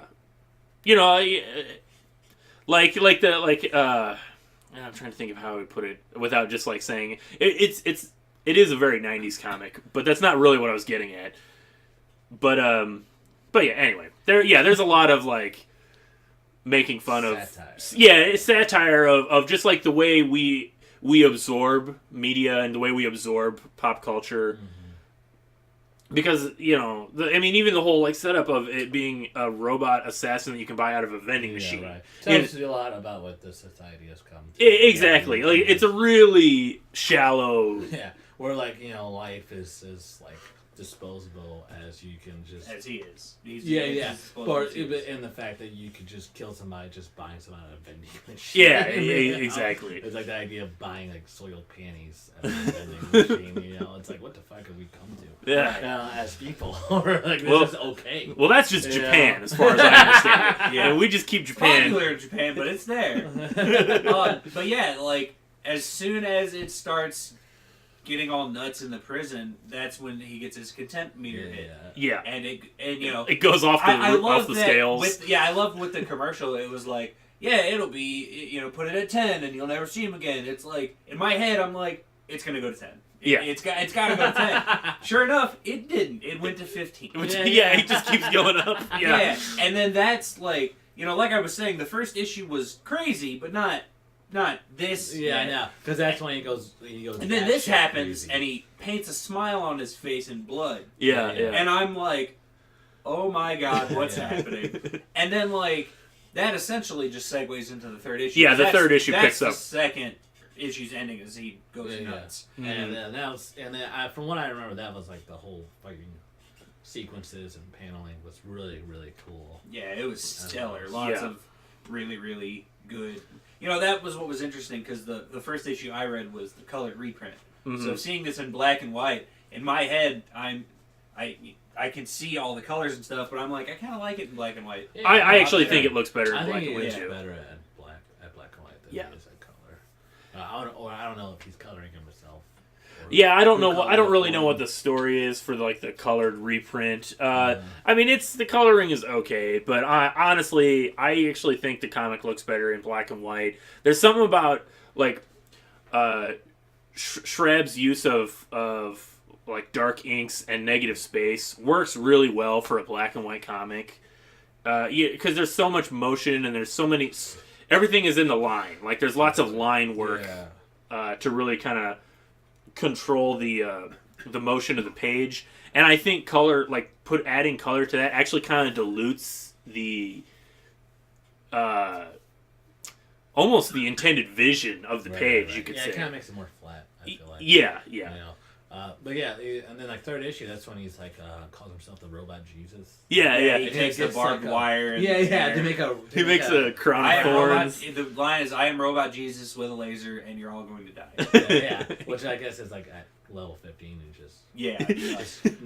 trying to think of how I would put it without just like saying it is a very 90s comic, but that's not really what I was getting at. But yeah, anyway. There's a lot of like making fun of satire of just like the way we absorb media and the way we absorb pop culture. Because, even the whole like setup of it being a robot assassin that you can buy out of a vending machine. Right. Tells you a lot about what the society has come to. Exactly. Like it's a really shallow where like, life is like disposable as you can just as he is. He's But disposable. in the fact that you could just kill somebody just buying some out of a vending machine. Yeah, You know? exactly. It's like the idea of buying like soiled panties at a vending machine. You know, it's like what the fuck have we come to? Yeah. As people, or like this Well- is okay. Well, that's just Japan, as far as I understand it. Yeah. And we just keep It's Japan. popular in Japan, but it's there. But yeah, like as soon as it starts getting all nuts in the prison, that's when he gets his contempt meter hit. Yeah. And you know, It goes off the, I love off the that scales. I love with the commercial. It was like, yeah, it'll be, you know, put it at 10 and you'll never see him again. It's like in my head, I'm like, it's gonna go to 10. Yeah. It's got to go to 10. Sure enough, it didn't. It went to 15. Yeah, he just keeps going up. Yeah. And then that's like, you know, like I was saying, the first issue was crazy, but not this. Yeah, I yet. know, because that's when he goes. And then this happens, and he paints a smile on his face in blood. Yeah. And I'm like, oh my god, what's happening? And then, like, that essentially just segues into the third issue. Yeah, the third issue picks that's up. the second issue's ending as he goes nuts. And that was, from what I remember, that was like the whole fucking sequences and paneling was really, really cool. Yeah, it was stellar. Lots of really, really good. You know, that was what was interesting, because the first issue I read was the colored reprint. Mm-hmm. So seeing this in black and white, in my head, I can see all the colors and stuff, but I'm like, I kind of like it in black and white. Yeah, I actually think it looks better in I black think and white it's too. better at black and white than it is at color. I don't know if he's coloring him himself. Yeah, I don't know. I don't really know what the story is for like the colored reprint. I mean, the coloring is okay, but honestly, I actually think the comic looks better in black and white. There's something about like Schrab's use of like dark inks and negative space works really well for a black and white comic. Because there's so much motion and there's so many. Everything is in the line. Like there's lots of line work to really kind of control the motion of the page, and I think color, like adding color to that, actually kind of dilutes the almost the intended vision of the page. You could say, it kind of makes it more flat. I feel like. Yeah. You know? But yeah, and then like third issue, that's when he's like calls himself the robot Jesus. Yeah. He takes the barbed wire. And He makes a crown I of am thorns. the line is, "I am Robot Jesus with a laser, and you're all going to die." Which I guess is like at level 15 and just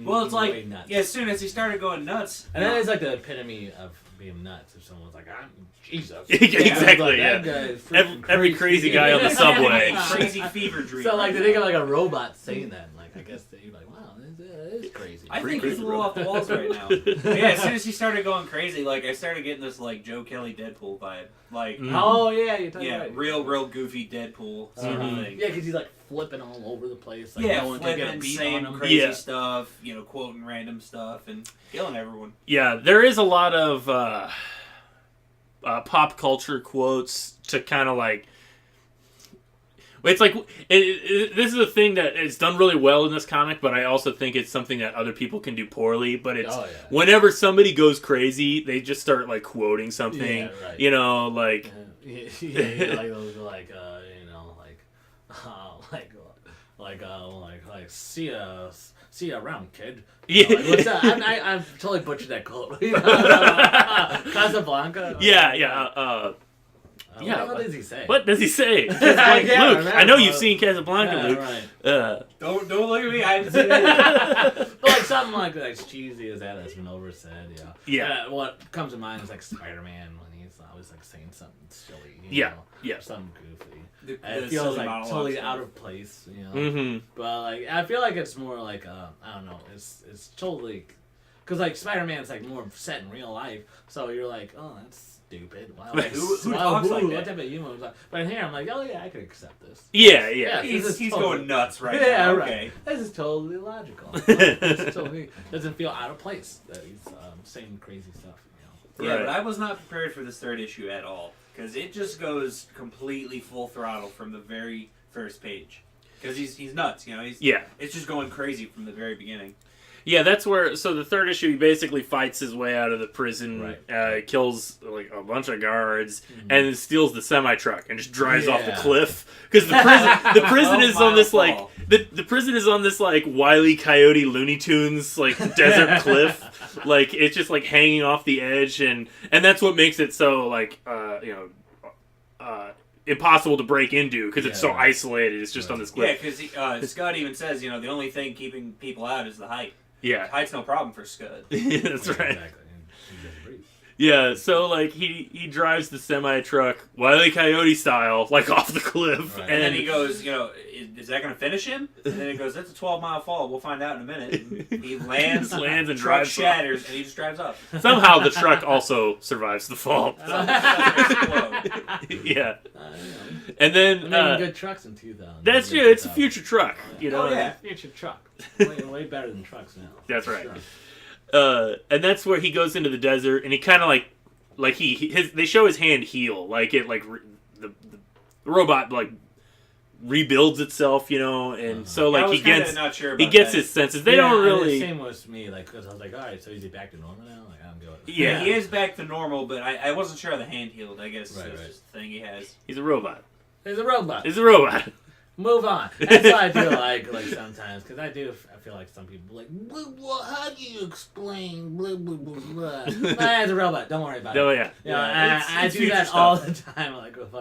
Well, it's like, way nuts. as soon as he started going nuts, And that is like the epitome of being nuts. If someone's like, "I'm Jesus," Exactly. That guy is freaking Every crazy guy on the subway. crazy fever dream. So like, they think of like a robot saying that. Like, I guess they're like, "Wow, this is crazy." I think he's a little off the walls right now. Yeah, as soon as he started going crazy, like I started getting this like Joe Kelly Deadpool vibe, like Oh yeah, you're talking about real goofy Deadpool sort of thing. Yeah, because he's like flipping all over the place. Like, Yeah, no one can get a flipping, beat saying on him. crazy stuff, you know, quoting random stuff and killing everyone. Yeah, there is a lot of pop culture quotes to kind of like. It's like this is a thing that is done really well in this comic, but I also think it's something that other people can do poorly. But it's whenever somebody goes crazy, they just start like quoting something. Yeah, right. You know, like like those like see ya around, kid. Yeah. Like, what's that? I've totally butchered that quote. Casablanca. yeah. What does he say? What does he say? Like, Yeah, Luke, I know you've seen Casablanca, Luke. Right. Don't look at me. I haven't seen it. But like something like as cheesy as that's been oversaid. Yeah. What comes to mind is like Spider-Man when he's always like saying something silly. Yeah. Something goofy. The It feels silly like monologue totally stuff. out of place. You know. Mm-hmm. But like I feel like it's more like I don't know. It's totally because like Spider-Man's like more set in real life. So you're like, oh, that's stupid. Wow. Who talks like that? What type of humor was that? But in here, I'm like, oh yeah, I could accept this. Yeah. He's going nuts right Yeah, now. right. Okay. This is totally logical. This totally doesn't feel out of place that he's saying crazy stuff. You know. Yeah, Right. but I was not prepared for this third issue at all. Because it just goes completely full throttle from the very first page. Because he's nuts, you know. It's just going crazy from the very beginning. Yeah, that's where. So the third issue, he basically fights his way out of the prison, Right. Kills like a bunch of guards, and then steals the semi truck and just drives off the cliff because the prison is on this like the prison is on this like Wile E. Coyote Looney Tunes like desert cliff, like it's just like hanging off the edge, and that's what makes it so like impossible to break into because it's so isolated. It's just on this cliff. Yeah, because Scud even says, you know, the only thing keeping people out is the height. Yeah, Height's no problem for Scud. Yeah, that's right. Exactly. He doesn't breathe. Yeah, so like he drives the semi truck Wile E. Coyote style, like off the cliff, And then he goes, you know, is that going to finish him? And then he goes, that's a 12-mile fall. We'll find out in a minute. And he lands and truck drives shatters, and he just drives off. Somehow the truck also survives the fall. Yeah, and then good trucks in 2000. that's true. It's a future truck, you know. Oh yeah, future truck. Way better than trucks now. That's right. Sure. And that's where he goes into the desert, and he kind of like they show his hand heal, like it like the robot like rebuilds itself, you know, and so like he gets not sure he about gets that. his senses. They don't really. The same was me, like, because I was like, all right, so is he back to normal now? Like, I don't go. Yeah, he is back to normal, but I wasn't sure how the hand healed. I guess Right, it's right. just the thing he has. He's a robot. He's a robot. He's a robot. Move on. That's what I do like sometimes, because I feel like some people are like, well, how do you explain blah, blah, blah, blah. Nah, it's a robot. Don't worry about it. Oh yeah. You know, it's I do future that stuff. all the time, like with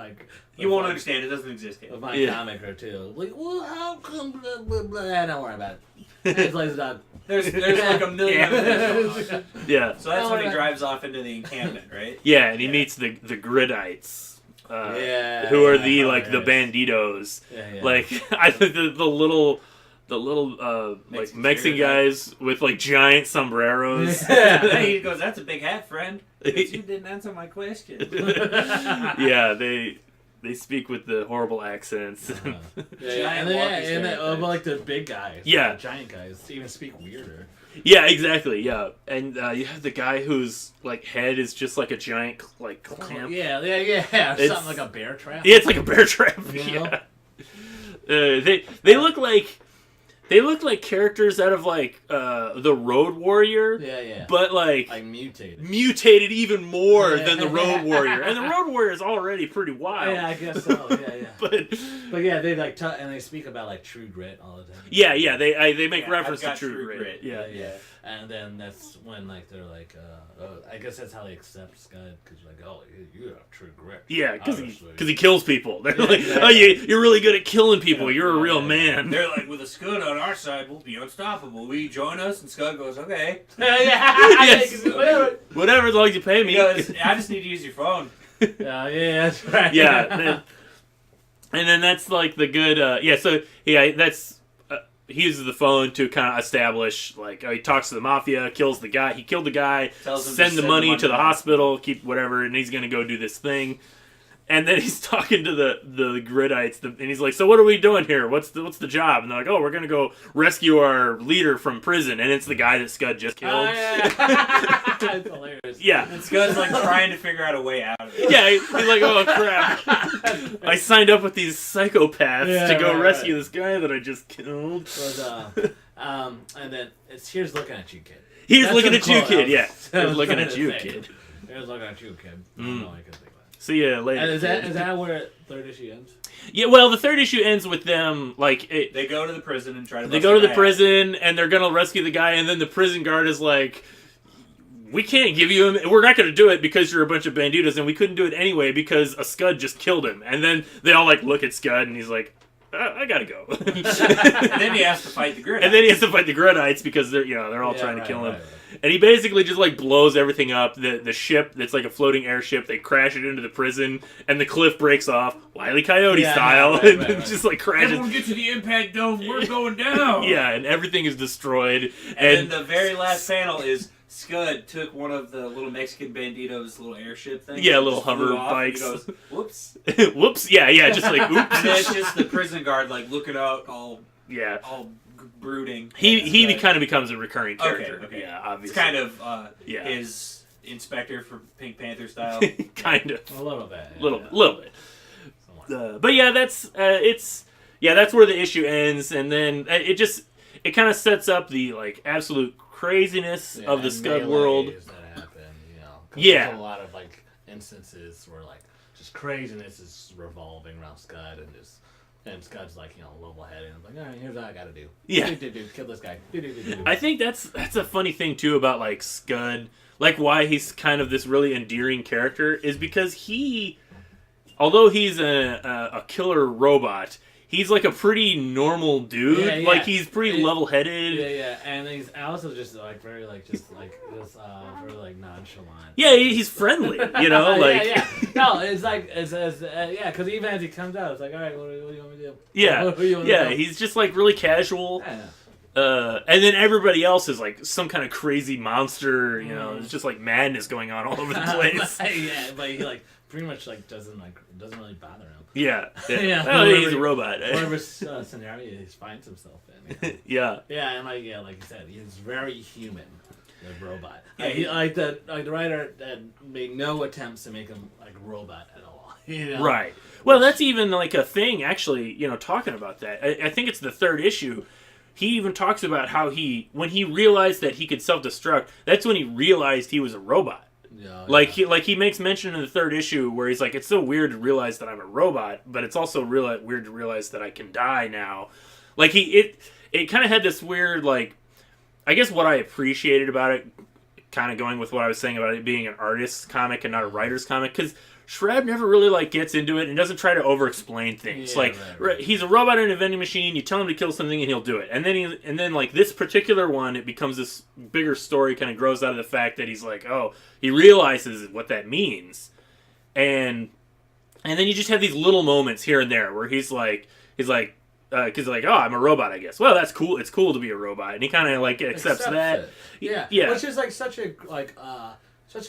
You won't understand. It doesn't exist yet. with my Yeah. comic or two. Like, well, how come blah blah blah? Don't worry about it. It's like the dog. There's like a million other things going on. Yeah. So that's when he drives off into the encampment, right? Yeah, and he meets the Gridites. Yeah, Who are the yeah, like the hilarious. banditos? Yeah. Like I think the little like Mexican guys with like giant sombreros. And he goes, "That's a big hat, friend." He goes, "You didn't answer my question." Yeah, they speak with the horrible accents. Giant Giant and walkie then stereotypes. like the big guys, Yeah. the giant guys even speak weirder. Yeah, exactly. Yeah, and you have the guy whose like head is just like a giant like clamp. Yeah, It's- something like a bear trap. Yeah, it's like a bear trap. You know? Yeah. They look like characters out of like the Road Warrior. Yeah. But like Mutated even more Yeah. than the Road Warrior, and the Road Warrior is already pretty wild. Yeah, I guess so. Yeah. But yeah, they like and they speak about like True Grit all the time. yeah, they make Yeah, reference I've to got True True Grit. Grit. Yeah. And then that's when like they're like, I guess that's how they accept Scud, because you're like, oh, you have True Grit. Yeah, because Obviously. he kills people. They're like, exactly. oh, you're really good at killing people. You're a real man. They're like, with a Scud on our side, we'll be unstoppable. Will you join us? And Scud goes, okay. Yes. Whatever. Whatever, as long as you pay me. He goes, I just need to use your phone. Yeah, that's right. Yeah. And then that's like the good. That's he uses the phone to kind of establish like he talks to the mafia, kills the guy. He killed the guy. Tells him to Send the money to the hospital. Keep whatever, and he's gonna go do this thing. And then he's talking to the Gridites, and he's like, "So what are we doing here? What's the job?" And they're like, "Oh, we're gonna go rescue our leader from prison." And it's the guy that Scud just killed. Oh, yeah. That's hilarious. Yeah. And Scud's like trying to figure out a way out of it. Yeah, he's like, "Oh crap! I signed up with these psychopaths to go rescue this guy that I just killed." And then it's here's looking at you, kid. He's That's looking what at you, I'm kid. Yeah, calling- he's looking I was at trying you, to say. kid. Here's looking at you, kid. I don't know, I can think of that. See ya later. And is kid. that where third issue ends? Yeah, well, the third issue ends with them like They go to the prison and try to. they bust go to the guy out. prison and they're gonna rescue the guy, and then the prison guard is like, "We can't give you him. We're not gonna do it because you're a bunch of banditos, and we couldn't do it anyway because a Scud just killed him." And then they all like look at Scud, and he's like, "I gotta go." And then he has to fight the Gridites. And then he has to fight the Gridites because they're all trying to kill him. And he basically just like blows everything up. The ship that's like a floating airship, they crash it into the prison, and the cliff breaks off, Wile E. Coyote style, and just like crashes. Everyone get to the impact dome. We're going down. Yeah, and everything is destroyed. And then the very last panel is Scud took one of the little Mexican banditos' little airship things. Yeah, and little just flew hover off, bikes. And he goes, whoops. Whoops! Yeah, just like oops. And then it's just the prison guard like looking out, all Yeah, brooding. he kind of becomes a recurring character. Okay. Yeah, It's obviously. kind of Yeah. his inspector for Pink Panther style. kind of. A little bit. Little bit. But yeah, that's that's where the issue ends, and then it kind of sets up the like absolute craziness of the Scud world. That happen, you know. 'Cause Yeah. There's a lot of like instances where like just craziness is revolving around Scud and just And Scud's like, level-headed. And I'm like, all right, here's what I gotta do. Yeah. Kill this guy. I think that's a funny thing, too, about, like, Scud. Like, why he's kind of this really endearing character is because although he's a killer robot, he's, like, a pretty normal dude. Yeah, yeah. Like, he's pretty level-headed. Yeah. And he's also just, like, very, like, very, like, nonchalant. Yeah, he's friendly, like... Yeah. No, it's like, because even as he comes out, it's like, all right, what do you want me to do? Yeah, What do you want me to do? he's just, like, really casual. Yeah. And then everybody else is, like, some kind of crazy monster, It's just, like, madness going on all over the place. Yeah, but he, like, pretty much, like, doesn't really bother him. Yeah. Yeah. Oh, he's a robot. Whatever scenario he finds himself in. Yeah. Yeah, and like you said, he's very human, the robot. Yeah, The writer made no attempts to make him like a robot at all. Right. Well, that's even like a thing. Actually, talking about that, I think it's the third issue. He even talks about how when he realized that he could self-destruct, that's when he realized he was a robot. Yeah, he makes mention in the third issue where he's like, it's so weird to realize that I'm a robot, but it's also weird to realize that I can die now. Like it kind of had this weird, like, I guess what I appreciated about it, kind of going with what I was saying about it being an artist's comic and not a writer's comic, because Schrab never really like gets into it and doesn't try to over-explain things. Yeah, right. He's a robot in a vending machine. You tell him to kill something and he'll do it. And then like this particular one, it becomes this bigger story. Kind of grows out of the fact that he's like, oh, he realizes what that means, and then you just have these little moments here and there where he's like, because oh, I'm a robot, I guess. Well, that's cool. It's cool to be a robot, and he kind of like accepts that. It. Yeah, which is like such a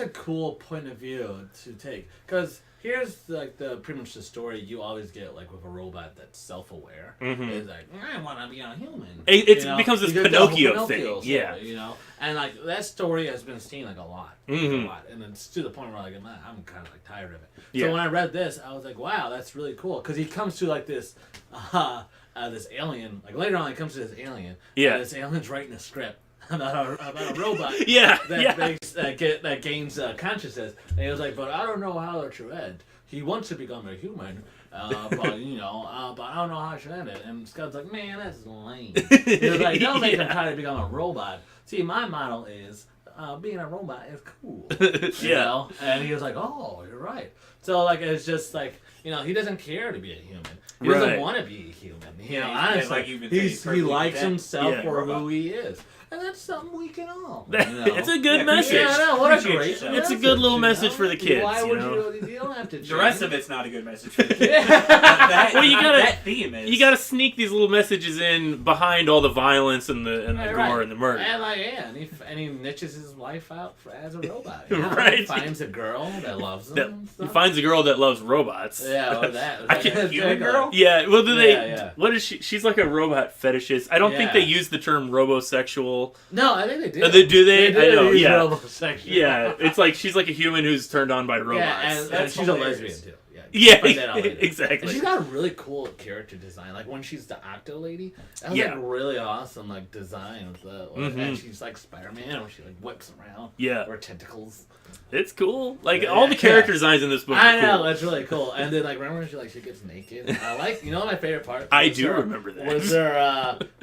cool point of view to take, because here's like pretty much the story you always get like with a robot that's self-aware. Mm-hmm. It's like, I want to be a human. It becomes this Pinocchio thing. Yeah, and like that story has been seen like a lot, mm-hmm. and it's to the point where like I'm kind of like tired of it. Yeah. So when I read this, I was like, wow, that's really cool, because he comes to like this this alien, like later on he comes to this alien. Yeah, and this alien's writing a script about a robot. That gains consciousness, and he was like, but I don't know how to end. He wants to become a human, but I don't know how to end it. And Scud's like, man, that's lame. He was like, don't make him try to become a robot. See, my model is being a robot is cool. You know? And he was like, oh, you're right. So like it's just like, he doesn't care to be a human. He doesn't want to be a human. Honestly, he likes himself for who he is. And that's something we can all. It's a good message. Yeah, I know. What a great It's a good little message for the kids. Why would you don't have to change. The rest of it's not a good message for the kids. That theme is. You gotta sneak these little messages in behind all the violence and the gore and the murder. And he niches his life out as a robot. Right. He finds a girl that loves him. He finds a girl that loves robots. Yeah, or that. I can human girl? Yeah, well, Yeah. What is she? She's like a robot fetishist. I don't think they use the term robosexual. No, I think they do. Do they? I know, yeah. Robosexual. Yeah, it's like she's like a human who's turned on by robots. Yeah, and she's hilarious. a lesbian too. Yeah, exactly. And she's got a really cool character design. Like when she's the Octo Lady, that was like really awesome. Like design with and she's like Spider-Man, where she like whips around. Yeah, or tentacles. It's cool. Like all the character designs in this book. I know, cool. That's really cool. And then like remember when she gets naked. My favorite part. I do remember that.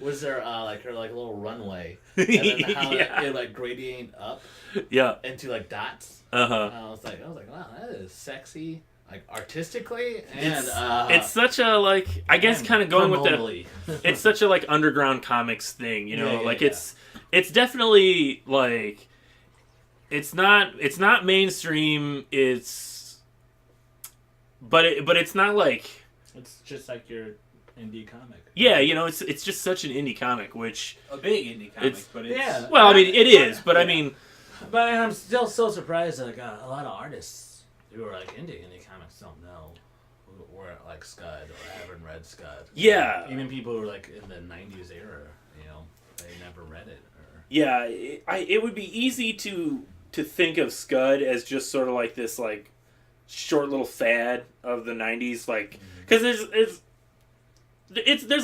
Was there like her like little runway, and then how it like gradient up. Yeah. Into like dots. I was like, wow, that is sexy. Like artistically, and it's such a like I guess kind of going with the it's such a like underground comics thing, it's definitely like it's not mainstream, but it's not like it's just like your indie comic. Yeah, it's just such an indie comic, which a big indie comic, but it's well, I mean it is, but I mean, but I'm still so surprised that like a lot of artists who are like into indie comics don't know or like Scud or haven't read Scud. Yeah. Even people who are like in the 90s era, they never read it. Yeah, it would be easy to think of Scud as just sort of like this like short little fad of the 90s, like because there's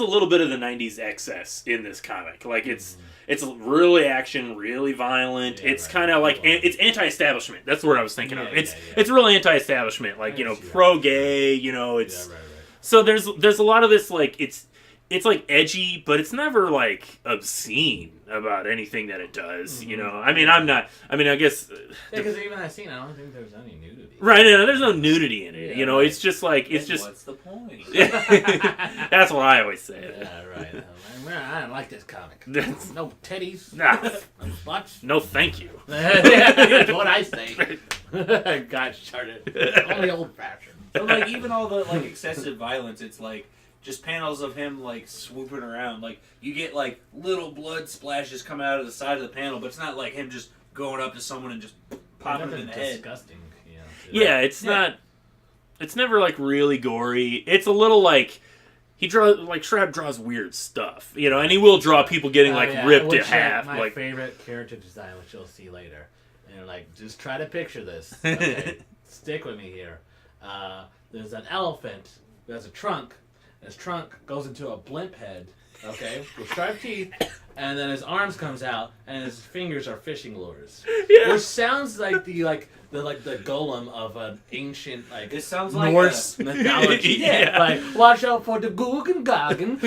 a little bit of the 90s excess in this comic. Like it's really action, really violent. It's kind of like it's anti-establishment. That's what I was thinking of. It's really anti-establishment, like pro-gay. So there's a lot of this like it's like edgy, but it's never like obscene about anything that it does. You know, I mean, I guess. Because even that scene, I don't think there's any nudity. Right, no, there's no nudity in it. Yeah, you know, right. it's just like it's just. What's the point? That's what I always say. Yeah, right. I don't like this comic. That's- No titties. Nah. No butts. No, thank you. That's what I say. Gosh darn it. Only old fashioned. But like even all the like excessive violence, it's like just panels of him like swooping around. Like you get like little blood splashes coming out of the side of the panel, but it's not like him just going up to someone and just popping them in the head. Disgusting. You know, Yeah, it's not. It's never like really gory. It's a little like he draws like Schrab draws weird stuff, you know, and he will draw people getting like ripped in half. My Like favorite character design, which you'll see later. And like, just try to picture this. Okay? Stick with me here. There's an elephant who has a trunk. And his trunk goes into a blimp head. Okay, with striped teeth, and then his arms comes out, and his fingers are fishing lures. Yeah. Which sounds like the golem of an ancient like It sounds like Norse mythology. Yeah. Like, watch out for the Guggen Gaggen.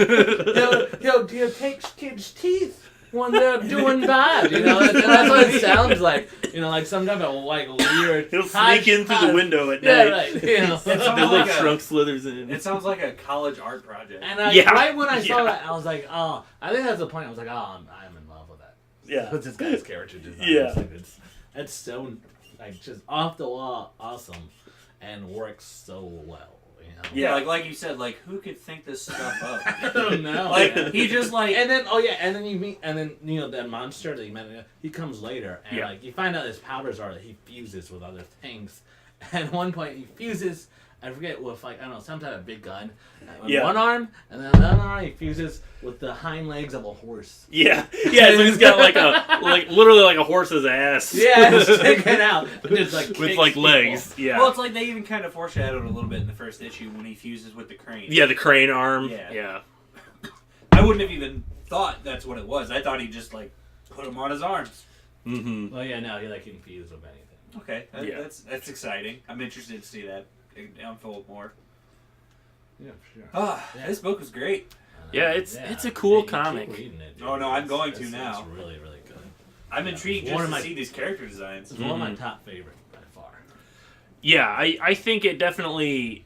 He'll take kids' teeth when they're doing bad. You know, that's what it sounds like. You know, like some type of like weird. he'll sneak in through the window at Yeah, night. right. You know. It sounds The little like trunk slithers in. It sounds like a college art project. And right when I saw that, I was like, oh, I think that's the point. I was like, oh, I'm in love with that. Yeah. With this guy's character design. Yeah. It's so like just off the wall, awesome, and works so well. You know? Yeah, like you said, like who could think this stuff up? I don't know. Like man. he just like And then you meet, and then you know that monster that you met. He comes later, and Yeah. like you find out his powers are that he fuses with other things. And at one point he fuses, I forget with like I don't know some type of big gun, with one arm, and then the other arm he fuses with the hind legs of a horse. Yeah, so he's got like literally like a horse's ass. Yeah, it's sticking out. And it's like with kicks like people. legs. Yeah. well, it's like they even kind of foreshadowed a little bit in the first issue when he fuses with the crane. Yeah, the crane arm. Yeah. Yeah. I wouldn't have even thought that's what it was. I thought he just like put him on his arms. Mm-hmm. Well, yeah, no, he like can fuse with anything. Okay, Yeah. that's exciting. I'm interested to see that unfold more. Yeah, for sure. Yeah. This book was great. Yeah, it's a cool you keep comic. reading it, dude. Oh, no, I'm going to It's now. It's really, really good. I'm intrigued just One of to my- see these character designs. It's one of my top favorites by far. Yeah, I think it definitely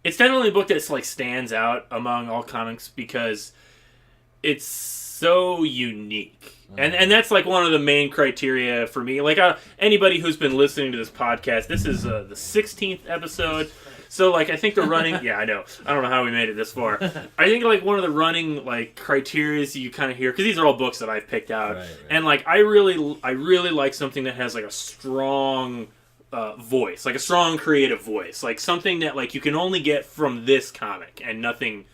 it's definitely a book that's like stands out among all comics because it's so unique. And that's like one of the main criteria for me. Like anybody who's been listening to this podcast, this is the 16th episode. So like I think the running yeah, I know. I don't know how we made it this far. I think like one of the running like criteria you kind of hear cuz these are all books that I've picked out. Right. And like I really like something that has like a strong voice, like a strong creative voice, like something that like you can only get from this comic and nothing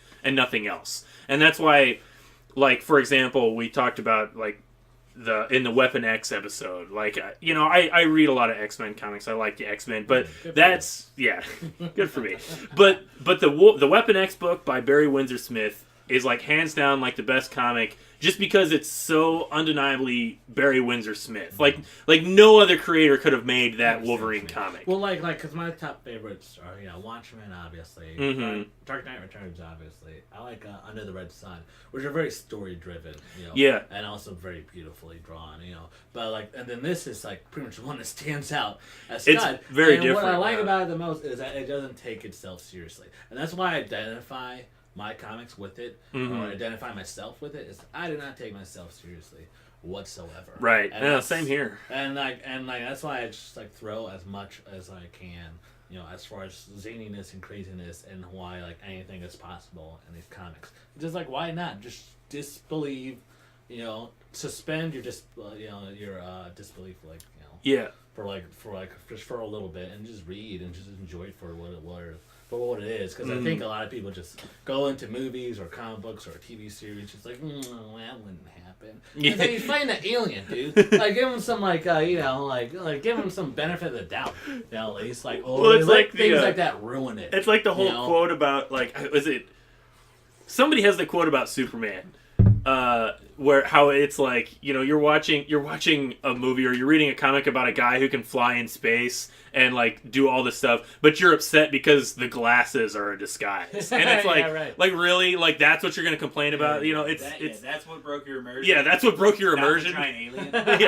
else. And that's why, like for example, we talked about like in the Weapon X episode. Like you know, I read a lot of X-Men comics. I like the X-Men, but that's good for me. But the Weapon X book by Barry Windsor Smith is like hands down like the best comic. Just because it's so undeniably Barry Windsor Smith, like no other creator could have made that Wolverine comic. Well, because my top favorites are Watchmen, obviously, Mhm. Dark Knight Returns, obviously. I like Under the Red Sun, which are very story driven, Yeah. and also very beautifully drawn, But and then this is like pretty much the one that stands out as It's Scud. very and different. What I like about it the most is that it doesn't take itself seriously, and that's why I identify my comics with it, or identify myself with it. Is I do not take myself seriously whatsoever. Right. And Yeah, that's- same here. And that's why I just throw as much as I can, as far as zaniness and craziness, and why anything is possible in these comics. Just why not just disbelieve, suspend your disbelief, Yeah. for a little bit, and just read and just enjoy it for what it is, because I think a lot of people just go into movies or comic books or a TV series just that wouldn't happen. Yeah. And then he's fighting an alien, dude. Give him some give him some benefit of the doubt, at least it's like things the, like that ruin it. It's like the whole quote about was it? Somebody has the quote about Superman. where how it's like, you know, you're watching a movie or you're reading a comic about a guy who can fly in space and like do all this stuff, but you're upset because the glasses are a disguise, and it's like, like really, like that's what you're gonna complain about, you know? That's what broke your immersion. Yeah, that's what broke your immersion. Not the giant alien.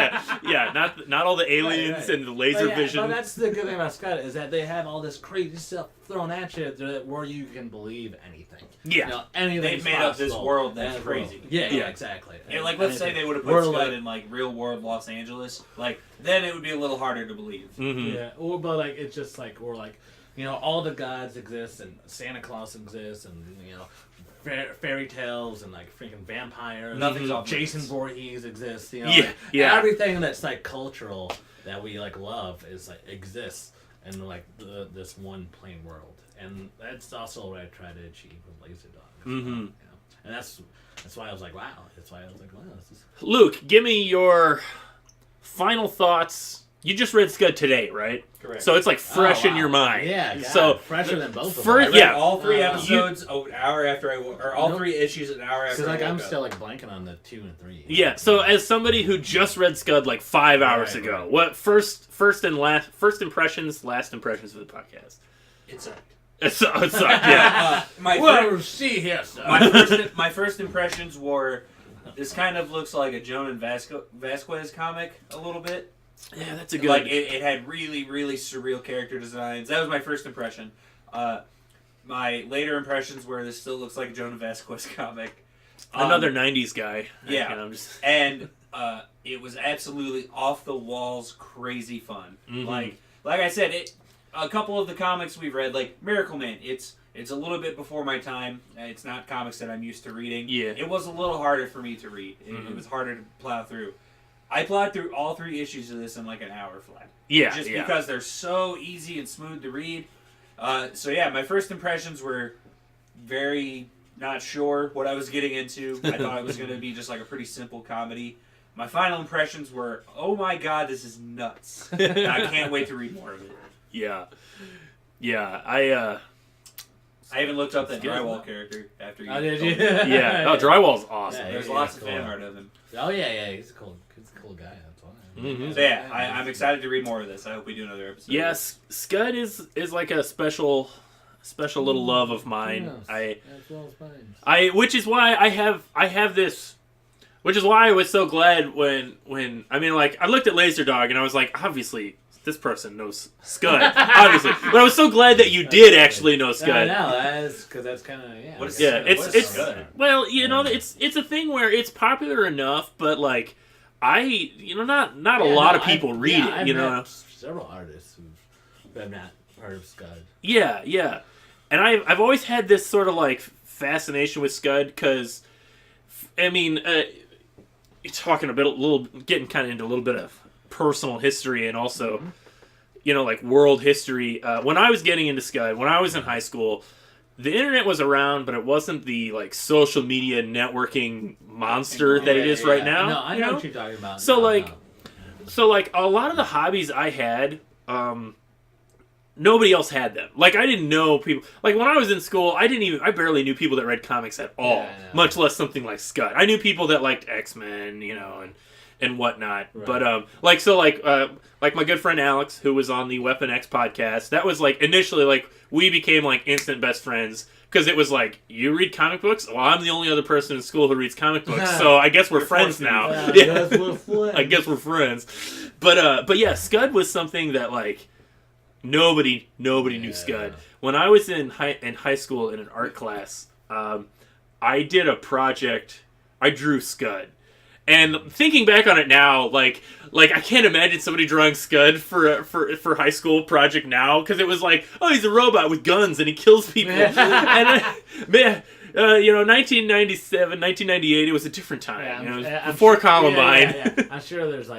yeah, not all the aliens and the laser vision. But that's the good thing about Scud is that they have all this crazy stuff thrown at you where you can believe anything. Yeah, you know, anything. They've made up this world that's crazy. Yeah, exactly. Yeah, like let's say they would have put Scud in like real world Los Angeles, like then it would be a little harder to believe. Mm-hmm. Yeah, but like it's just like we're like, you know, all the gods exist and Santa Claus exists and you know, fairy tales and like freaking vampires. Nothing's off. Jason Voorhees exists. You know, everything that's like cultural that we like love is like exists in like this one plain world, and that's also what I try to achieve with Laser Dog. Mm-hmm. You know? And that's why I was like, wow. That's why I was like, wow. This is... Luke, give me your final thoughts. You just read Scud today, right? Correct. So it's like fresh in your mind. Yeah. So fresher than both of them. I read all 3 episodes an hour after or all 3 issues an hour after. Because like I'm still like blanking on the 2 and 3. Yeah. So as somebody who just read Scud like 5 hours ago, what first impressions, last impressions of the podcast? It sucked. It sucked. Yeah. My first impressions were this kind of looks like a Joan and Vasquez comic a little bit. Yeah, that's a good. Like it had really, really surreal character designs. That was my first impression. My later impressions were this still looks like a Joan and Vasquez comic. Another '90s guy. Yeah, and it was absolutely off the walls, crazy fun. Mm-hmm. Like I said, a couple of the comics we've read, like Miracle Man, it's a little bit before my time. It's not comics that I'm used to reading. Yeah, it was a little harder for me to read. It was harder to plow through. I plowed through all 3 issues of this in like an hour flat. Yeah, just because they're so easy and smooth to read. So yeah, my first impressions were very not sure what I was getting into. I thought it was going to be just like a pretty simple comedy. My final impressions were, oh my god, this is nuts. I can't wait to read more of it. Yeah. I even looked up that Drywall character after you. Oh, did you? Yeah. Oh, Drywall's awesome. Yeah, there's lots of fan art of him. Oh yeah, he's a cool guy. That's why. Mm-hmm. So yeah, I'm excited to read more of this. I hope we do another episode. Yes, Scud is like a special little love of mine. Yes, as well as mine. Which is why I have this. Which is why I was so glad when I mean, like, I looked at Laser Dog and I was like, obviously this person knows Scud, obviously. But I was so glad that you did actually know Scud. I know, because that's kind of it's Scud? Well, you know, it's a thing where it's popular enough, but like not a lot of people read it. I've you know, met several artists who have not heard of Scud. Yeah, and I've always had this sort of like fascination with Scud because, I mean, talking getting kind of into a little bit of personal history and also, you know, like world history. When I was getting into Scud, when I was in high school, the internet was around, but it wasn't the like social media networking monster that it is right now. No, I know what you're talking about. So like a lot of the hobbies I had, nobody else had them. Like I didn't know people. Like when I was in school, I barely knew people that read comics at all. Much less something like Scud. I knew people that liked X-Men, you know, and whatnot. Right. But like my good friend Alex, who was on the Weapon X podcast, that was like initially like we became like instant best friends because it was like, you read comic books? Well, I'm the only other person in school who reads comic books, so I guess we're friends now. Yeah. I guess we're friends. But yeah, Scud was something that like nobody knew Scud. When I was in high school in an art class, I did a project. I drew Scud. And thinking back on it now, like I can't imagine somebody drawing Scud for high school project now, because it was like, oh, he's a robot with guns and he kills people. And man, 1997, 1998, it was a different time. Before Columbine. Yeah. I'm sure there's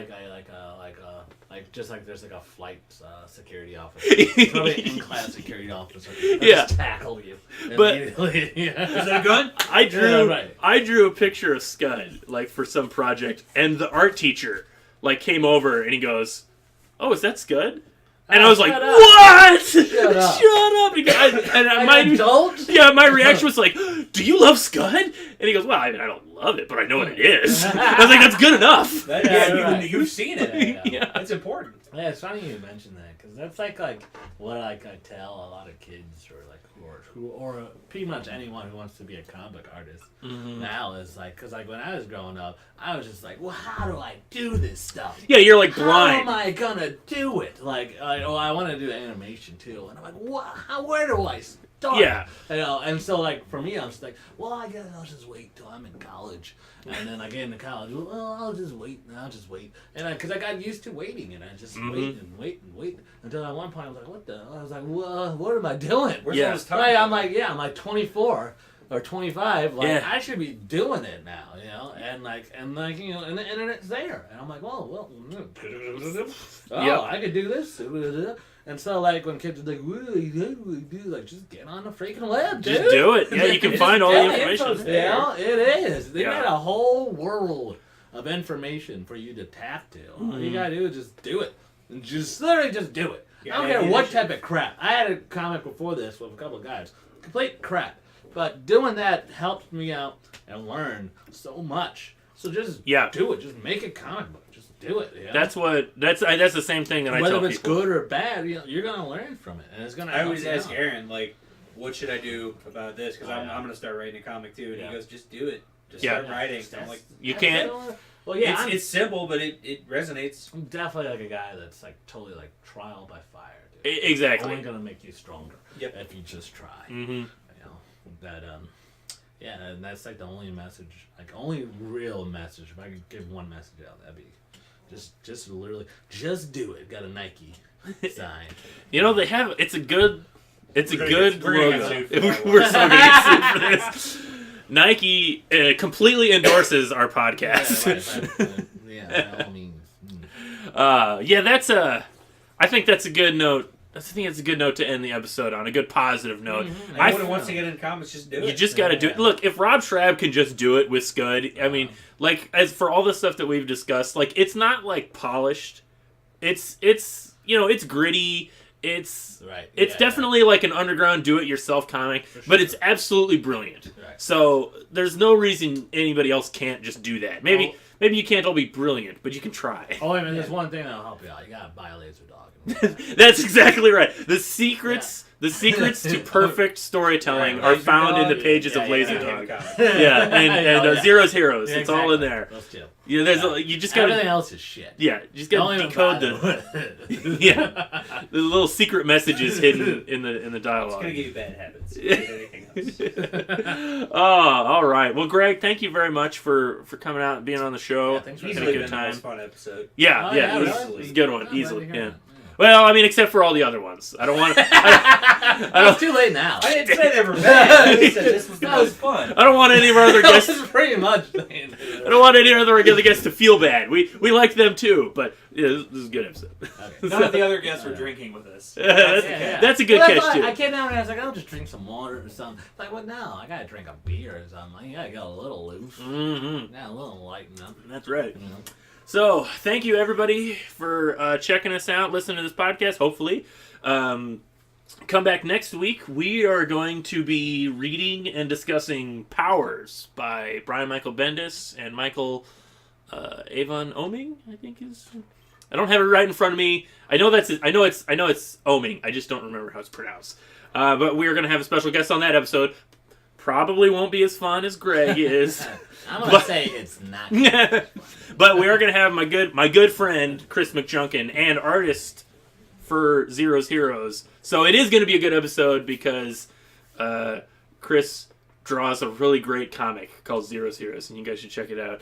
there's a flight security officer, probably in-class security officer. Just tackle you. But is that a gun? I drew a picture of Scud like for some project, and the art teacher like came over and he goes, "Oh, is that Scud?" And I was like, "What? Shut up!" My reaction was like, "Do you love Scud?" And he goes, well, I mean, I don't love it, but I know what it is. I was like, that's good enough. You've seen it. Yeah. That's important. Yeah, it's funny you mentioned that because that's like what I tell a lot of kids or pretty much anyone who wants to be a comic artist now is like, because like when I was growing up, I was just like, well, how do I do this stuff? Yeah, you're like blind. How am I gonna do it? Like, I want to do animation too, and I'm like, where do I start? Yeah. You know, and so like for me, I'm just like, well, I guess I'll just wait till I'm in college, and then I get into college. Well, I'll just wait, and because I got used to waiting, and I just wait until at one point I was like, what the? I was like, well, what am I doing? Where's all this time? I'm like 24 or 25. Like I should be doing it now, you know, and you know, and the internet's there, and I'm like, well, I could do this. And so, like, when kids are like, what do you do? Like, just get on the freaking web, dude. Just do it. Yeah, you can find all the information. Yeah, it is. They got a whole world of information for you to tap to. All you gotta do is just do it. And just literally just do it. I don't care what type of crap. I had a comic before this with a couple of guys. Complete crap. But doing that helped me out and learn so much. So just do it. Just make a comic book. Just do it. You know? That's the same thing that I tell people. Whether it's good or bad, you know, you're gonna learn from it, and it's gonna. I always ask Aaron, like, what should I do about this? Because I'm gonna start writing a comic too, and he goes, just do it. Just start writing. So I'm like, you can't. Well, yeah, it's simple, but it resonates. I'm definitely like a guy that's like totally like trial by fire. Dude. Exactly. It's only gonna make you stronger. If you just try. Mm-hmm. You know that. Yeah, and that's like the only message, like only real message. If I could give one message out, that'd be just literally just do it. Got a Nike sign. You know they have. It's a good logo. We're so gonna get sued for this. Nike completely endorses our podcast. Yeah, by all means. That's a. I think that's a good note. I think it's a good note to end the episode on, a good positive note. Anyone who wants to get into comics, just do it. You just got to do it. Look, if Rob Schrab can just do it with Scud, I mean, like, as for all the stuff that we've discussed, like, it's not, like, polished. It's you know, it's gritty. It's definitely like an underground do-it-yourself comic, but it's absolutely brilliant. Right. So there's no reason anybody else can't just do that. Maybe you can't all be brilliant, but you can try. Oh, I mean, there's one thing that'll help you out. You gotta buy a laser dog. That's exactly right. The secrets to perfect storytelling are found in the pages of Laser Dog. And Zero's Heroes. It's all in there. Those two. Yeah, you just gotta. Everything else is shit. Yeah, you just gotta decode the little secret messages hidden in the dialogue. It's gonna give you bad habits. Anything else. Oh, all right. Well, Greg, thank you very much for coming out and being on the show. Yeah, thanks for having a good time. Fun episode. Yeah, it was a good one. Easily, yeah. Well, I mean, except for all the other ones. I don't want to. It's too late now. I didn't say they were bad. I just said this was the most fun. I don't want any of our other guests. This is pretty much. I don't want any of our other guests to feel bad. We like them too, but this is a good episode. Okay. None of the other guests were drinking with us. That's a good catch too. I came down and I was like, I'll just drink some water or something. Like, what now? I gotta drink a beer or something. I gotta get a little loose. Mm-hmm. Yeah, a little lighten up. That's right. You know? So, thank you everybody for checking us out, listening to this podcast, hopefully. Come back next week. We are going to be reading and discussing Powers by Brian Michael Bendis and Michael Avon Oeming, I think is. I don't have it right in front of me. I know it's Oeming. I just don't remember how it's pronounced. But we are going to have a special guest on that episode. Probably won't be as fun as Greg is. I'm gonna say it's not. But we are gonna have my good friend Chris McJunkin and artist for Zero's Heroes. So it is gonna be a good episode because Chris draws a really great comic called Zero's Heroes, and you guys should check it out.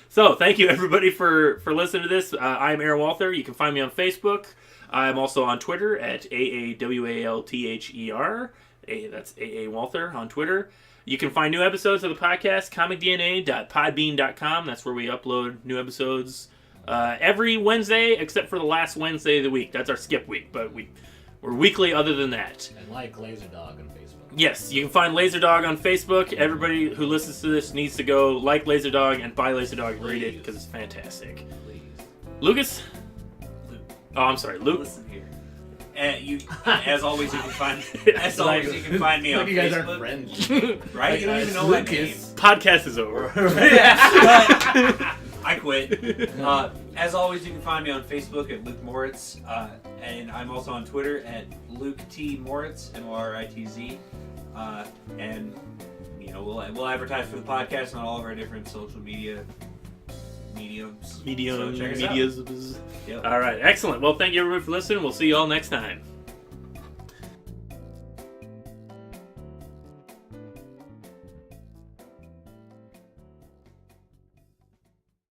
So thank you everybody for listening to this. I'm Aaron Walther. You can find me on Facebook. I'm also on Twitter at AAWALTHER. That's AA Walther on Twitter. You can find new episodes of the podcast, comicdna.podbean.com. That's where we upload new episodes every Wednesday, except for the last Wednesday of the week. That's our skip week, but we're weekly other than that. And like Laserdog on Facebook. Yes, you can find Laserdog on Facebook. Everybody who listens to this needs to go like Laserdog and buy Laserdog and read it, because it's fantastic. Please. Lucas? Oh, I'm sorry, Luke. Listen here. As always, you can find. As Like- always, you can find me on you guys aren't Facebook. friends. Right? You don't even know my name. Podcast is over. I quit. As always, you can find me on Facebook at Luke Moritz, and I'm also on Twitter at Luke T Moritz, MORITZ. And we'll advertise for the podcast on all of our different social media mediums. So check us out. Medias. Yep. All right, excellent. Well, thank you everybody for listening. We'll see you all next time.